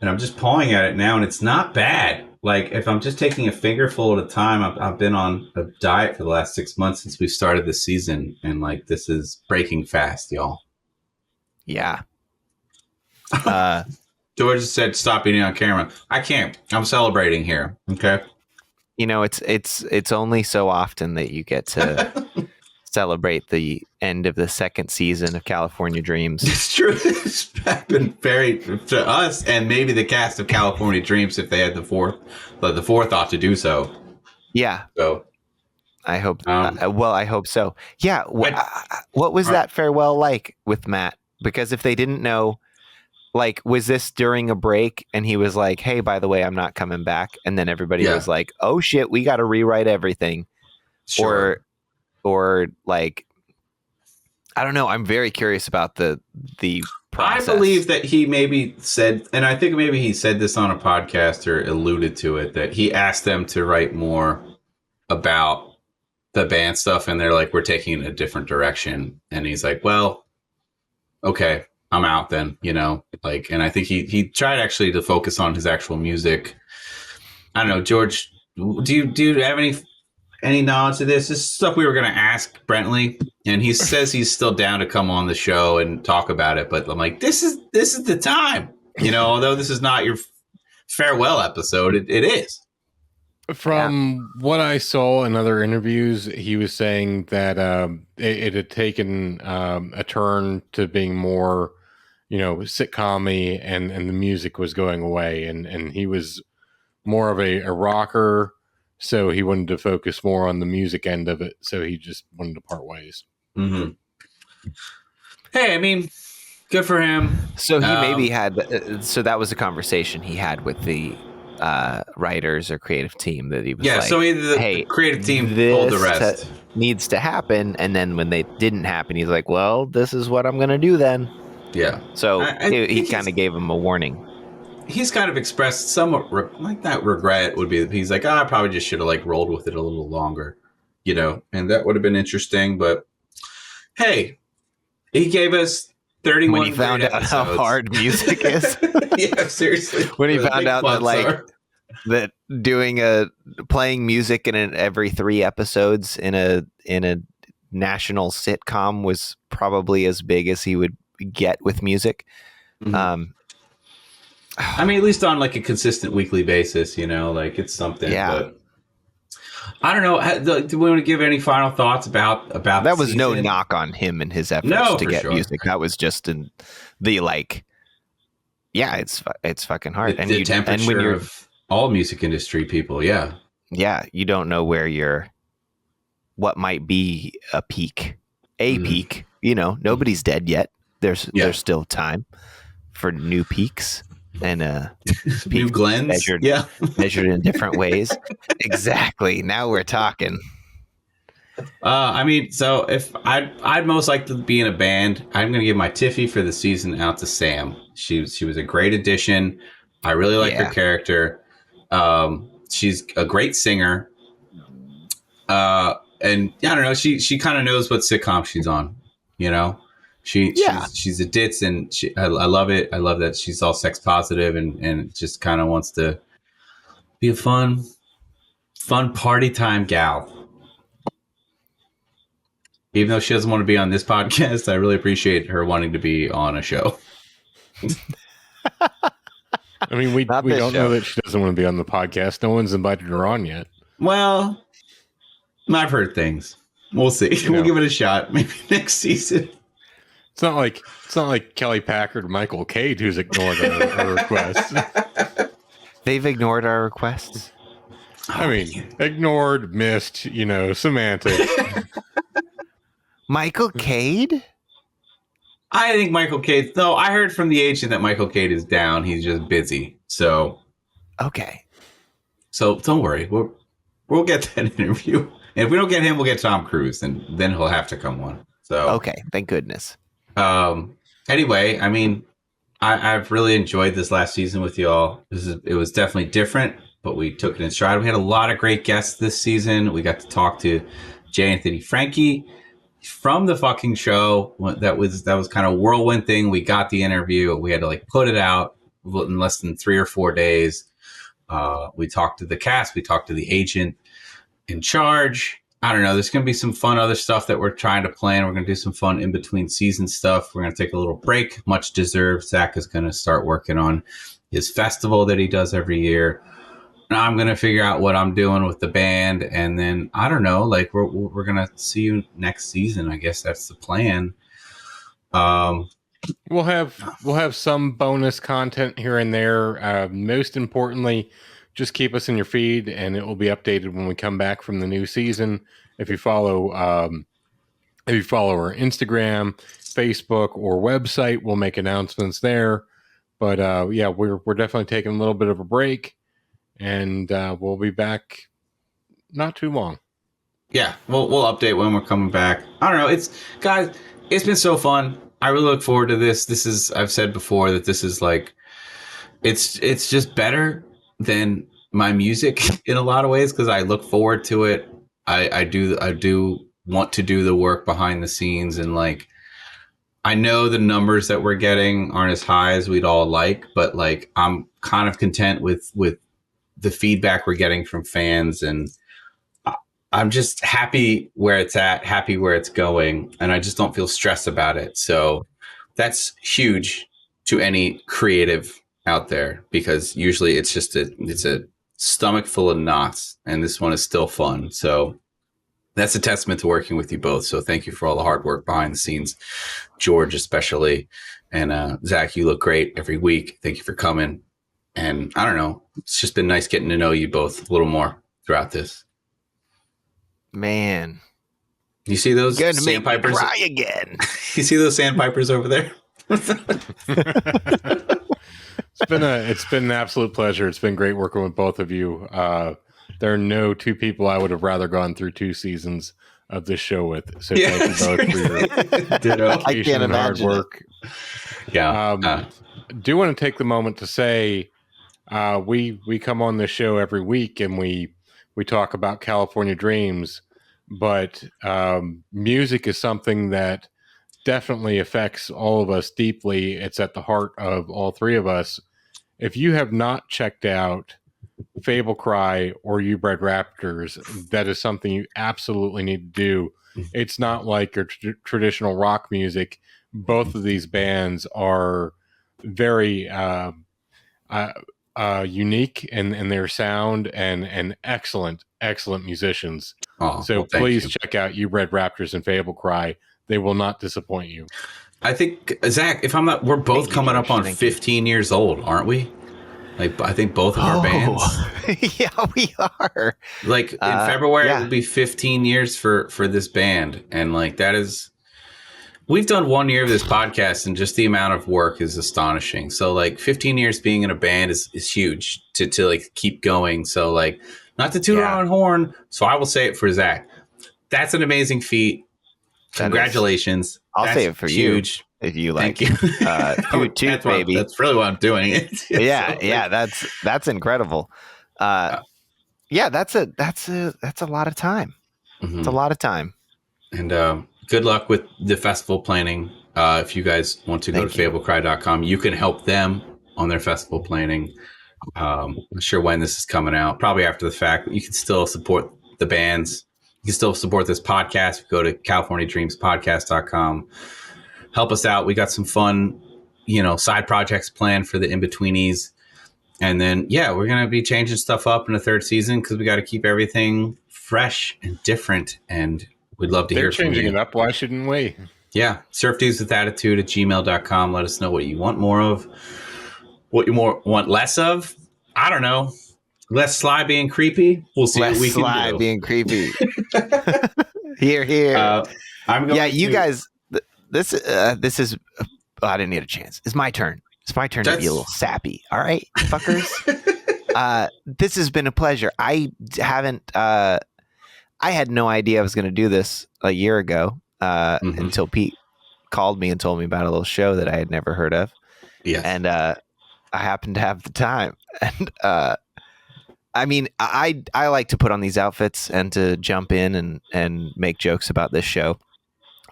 And I'm just pawing at it now, and it's not bad. Like, if I'm just taking a fingerful at a time, I've been on a diet for the last 6 months since we started the season, and like, this is breaking fast, y'all. Yeah. George said, "Stop eating on camera." I can't. I'm celebrating here. Okay. It's only so often that you get to celebrate the end of the second season of California Dreams. It's true. It's happened very to us, and maybe the cast of California Dreams if they had the fourth, but the fourth ought to do so. Yeah. So I hope. I hope so. Yeah. What was that farewell like with Matt? Because if they didn't know, like, was this during a break and he was like, "Hey, by the way, I'm not coming back," and then everybody was like, "Oh shit, we got to rewrite everything," or like, I don't know. I'm very curious about the process. I believe that he maybe said, and I think maybe he said this on a podcast or alluded to it, that he asked them to write more about the band stuff, and they're like, "We're taking it a different direction," and he's like, "Well, okay, I'm out then," like, and I think he tried actually to focus on his actual music. I don't know, George, do you have any knowledge of this? This is stuff we were going to ask Brentley, and he says he's still down to come on the show and talk about it, but I'm like, this is the time, although this is not your farewell episode, it is. From what I saw in other interviews, he was saying that it had taken a turn to being more, sitcom-y, and the music was going away, and he was more of a rocker, so he wanted to focus more on the music end of it, so he just wanted to part ways. Mm-hmm. Hey, I mean, good for him. So he maybe had, so that was a conversation he had with the writers or creative team, that he was like, so either the creative team pulled the rest. Needs to happen, and then when they didn't happen, he's like, well, this is what I'm going to do then. Yeah. So he kind of gave him a warning. He's kind of expressed somewhat like that regret would be, he's like, I probably just should have like rolled with it a little longer, and that would have been interesting. But hey, he gave us 31 when he found out episodes. how hard music is. Yeah, seriously. When he found out that that playing music in every 3 episodes in a national sitcom was probably as big as he would get with music. Mm-hmm. I mean, at least on like a consistent weekly basis, like it's something. Yeah. But I don't know. Do we want to give any final thoughts about that? Was season? No knock on him and his efforts to get music. That was just it's fucking hard. The temperature of all music industry people. Yeah. Yeah. You don't know what might be a peak, peak, nobody's dead yet. There's still time for new peaks. And new Glens measured in different ways. Exactly. Now we're talking. I mean, so if I'd most like to be in a band, I'm going to give my Tiffy for the season out to Sam. She was a great addition. I really like her character. She's a great singer. And I don't know, she kind of knows what sitcom she's on, She's a ditz, and I love it. I love that she's all sex positive and just kind of wants to be a fun party time gal. Even though she doesn't want to be on this podcast, I really appreciate her wanting to be on a show. I mean, we don't know that she doesn't want to be on the podcast. No one's invited her on yet. Well, I've heard things. We'll see. We'll give it a shot. Maybe next season. It's not like Kelly Packard, Michael Cade, who's ignored our requests. They've ignored our requests. I mean, ignored, missed, semantics. Michael Cade? I think Michael Cade. No, I heard from the agent that Michael Cade is down. He's just busy. So Okay. So don't worry. We'll get that interview. And if we don't get him, we'll get Tom Cruise, and then he'll have to come on. So okay, thank goodness. Anyway, I mean, I've really enjoyed this last season with y'all. It was definitely different, but we took it in stride. We had a lot of great guests this season. We got to talk to J. Anthony Frankie from the fucking show. That was kind of a whirlwind thing. We got the interview. We had to put it out in less than 3 or 4 days. We talked to the cast. We talked to the agent in charge. I don't know. There's going to be some fun other stuff that we're trying to plan. We're going to do some fun in between season stuff. We're going to take a little break, much deserved. Zach is going to start working on his festival that he does every year. Now I'm going to figure out what I'm doing with the band. And then, I don't know, we're going to see you next season. I guess that's the plan. We'll have some bonus content here and there. Most importantly, just keep us in your feed, and it will be updated when we come back from the new season. If you follow our Instagram, Facebook, or website, we'll make announcements there. But we're definitely taking a little bit of a break, and we'll be back not too long. Yeah, we'll update when we're coming back. I don't know. It's been so fun. I really look forward to this. I've said before that this is it's just better than my music in a lot of ways, because I look forward to it. I do want to do the work behind the scenes, and I know the numbers that we're getting aren't as high as we'd all like, but I'm kind of content with the feedback we're getting from fans, and I'm just happy where it's at, happy where it's going, and I just don't feel stressed about it. So that's huge to any creative out there, because usually it's a stomach full of knots, and this one is still fun. So that's a testament to working with you both. So thank you for all the hard work behind the scenes, George especially, and Zach. You look great every week. Thank you for coming. And I don't know, it's just been nice getting to know you both a little more throughout this. Man, you see those sandpipers? Cry again. You see those sandpipers over there? It's been an absolute pleasure. It's been great working with both of you. There are no two people I would have rather gone through 2 seasons of this show with. So thank you both for your dedication and hard work. Yeah. Do want to take the moment to say we come on this show every week, and we talk about California Dreams, but music is something that definitely affects all of us deeply. It's at the heart of all 3 of us. If you have not checked out Fable Cry or You Bred Raptors, that is something you absolutely need to do. It's not like your traditional rock music. Both of these bands are very unique in their sound, and excellent musicians. So please check out You Bred Raptors and Fable Cry. They will not disappoint you. I think, Zach, if I'm not, we're both coming up on 15 years old, aren't we? I think both of our bands. Yeah, we are. In February, it will be 15 years for this band. And that is, we've done 1 year of this podcast, and just the amount of work is astonishing. So 15 years being in a band is huge to keep going. So not to toot our own horn. So I will say it for Zach. That's an amazing feat. Congratulations. I'll say it for huge. You if you like. Thank you. Toot, baby. That's really why I'm doing it. Yeah, that's incredible. That's a lot of time. Mm-hmm. It's a lot of time. And good luck with the festival planning. If you guys want to go to fablecry.com, you can help them on their festival planning. I'm not sure when this is coming out, probably after the fact, but you can still support the bands. You can still support this podcast. Go to CaliforniaDreamsPodcast.com. Help us out. We got some fun, side projects planned for the in-betweenies. And then, we're going to be changing stuff up in the 3rd season, because we got to keep everything fresh and different, and we'd love to They're hear from you. changing it up. Why shouldn't we? Yeah, surfdudeswithattitude@gmail.com. Let us know what you want more of, what you want less of. I don't know. Less Sly being creepy. We'll see Less what we Sly can do. being creepy. Here. I'm going. Yeah, you guys. This is. Oh, I didn't need a chance. It's my turn. It's my turn to be a little sappy. All right, fuckers. This has been a pleasure. I had no idea I was going to do this a year ago until Pete called me and told me about a little show that I had never heard of. Yes. And I happened to have the time. And I mean, I like to put on these outfits and to jump in and make jokes about this show.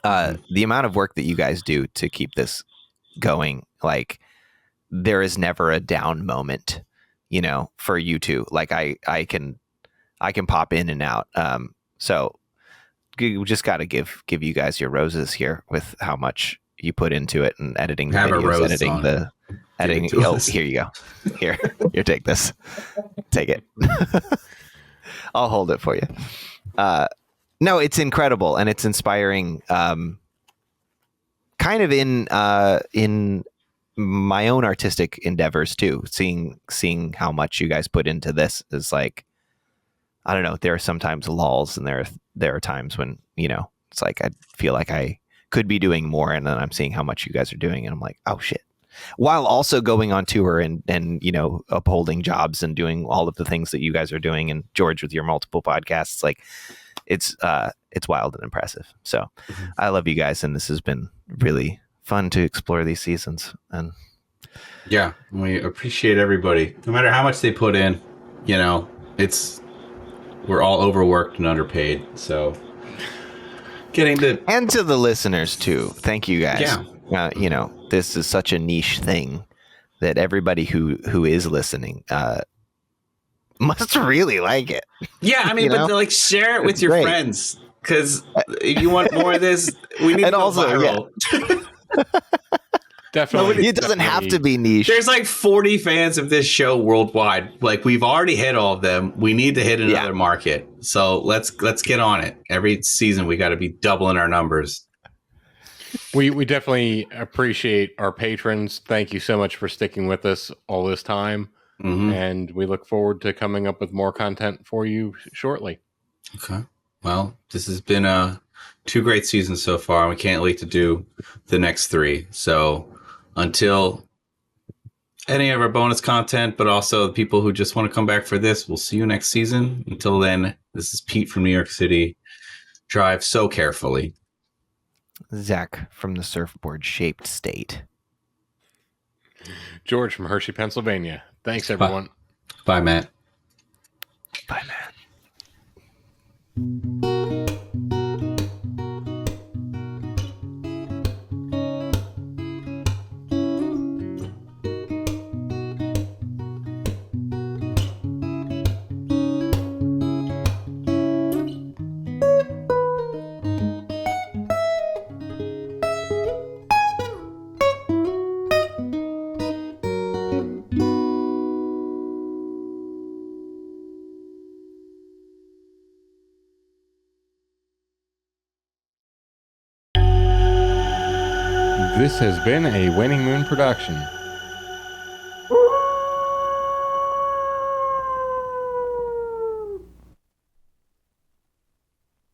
The amount of work that you guys do to keep this going, like, there is never a down moment, for you two. Like I can pop in and out. So you just got to give you guys your roses here with how much you put into it and editing the videos, editing. Oh, here you go. Here, take this. Take it. I'll hold it for you. No, it's incredible and it's inspiring. Kind of in my own artistic endeavors too. Seeing how much you guys put into this is like, I don't know. There are sometimes lulls, and there are times when it's like I feel like I could be doing more, and then I'm seeing how much you guys are doing, and I'm like, oh shit. While also going on tour and upholding jobs and doing all of the things that you guys are doing, and George with your multiple podcasts, like it's wild and impressive. So I love you guys, and this has been really fun to explore these seasons. And yeah, we appreciate everybody, no matter how much they put in. We're all overworked and underpaid, so and to the listeners too. Thank you guys. Yeah. This is such a niche thing that everybody who is listening must really like it. Yeah, I mean, but share it with your friends, because if you want more of this, we need to go viral. Yeah. Definitely. It doesn't have to be niche. There's like 40 fans of this show worldwide. Like, we've already hit all of them. We need to hit another market. So let's get on it. Every season we got to be doubling our numbers. We definitely appreciate our patrons. Thank you so much for sticking with us all this time. And we look forward to coming up with more content for you shortly. Okay. Well, this has been 2 great seasons so far, and we can't wait to do the next 3. So until any of our bonus content, but also the people who just want to come back for this, we'll see you next season. Until then, this is Pete from New York City. Drive so carefully. Zach from the surfboard-shaped state. George from Hershey, Pennsylvania. Thanks, everyone. Bye, Matt. Bye, Matt. This has been a Winning Moon production.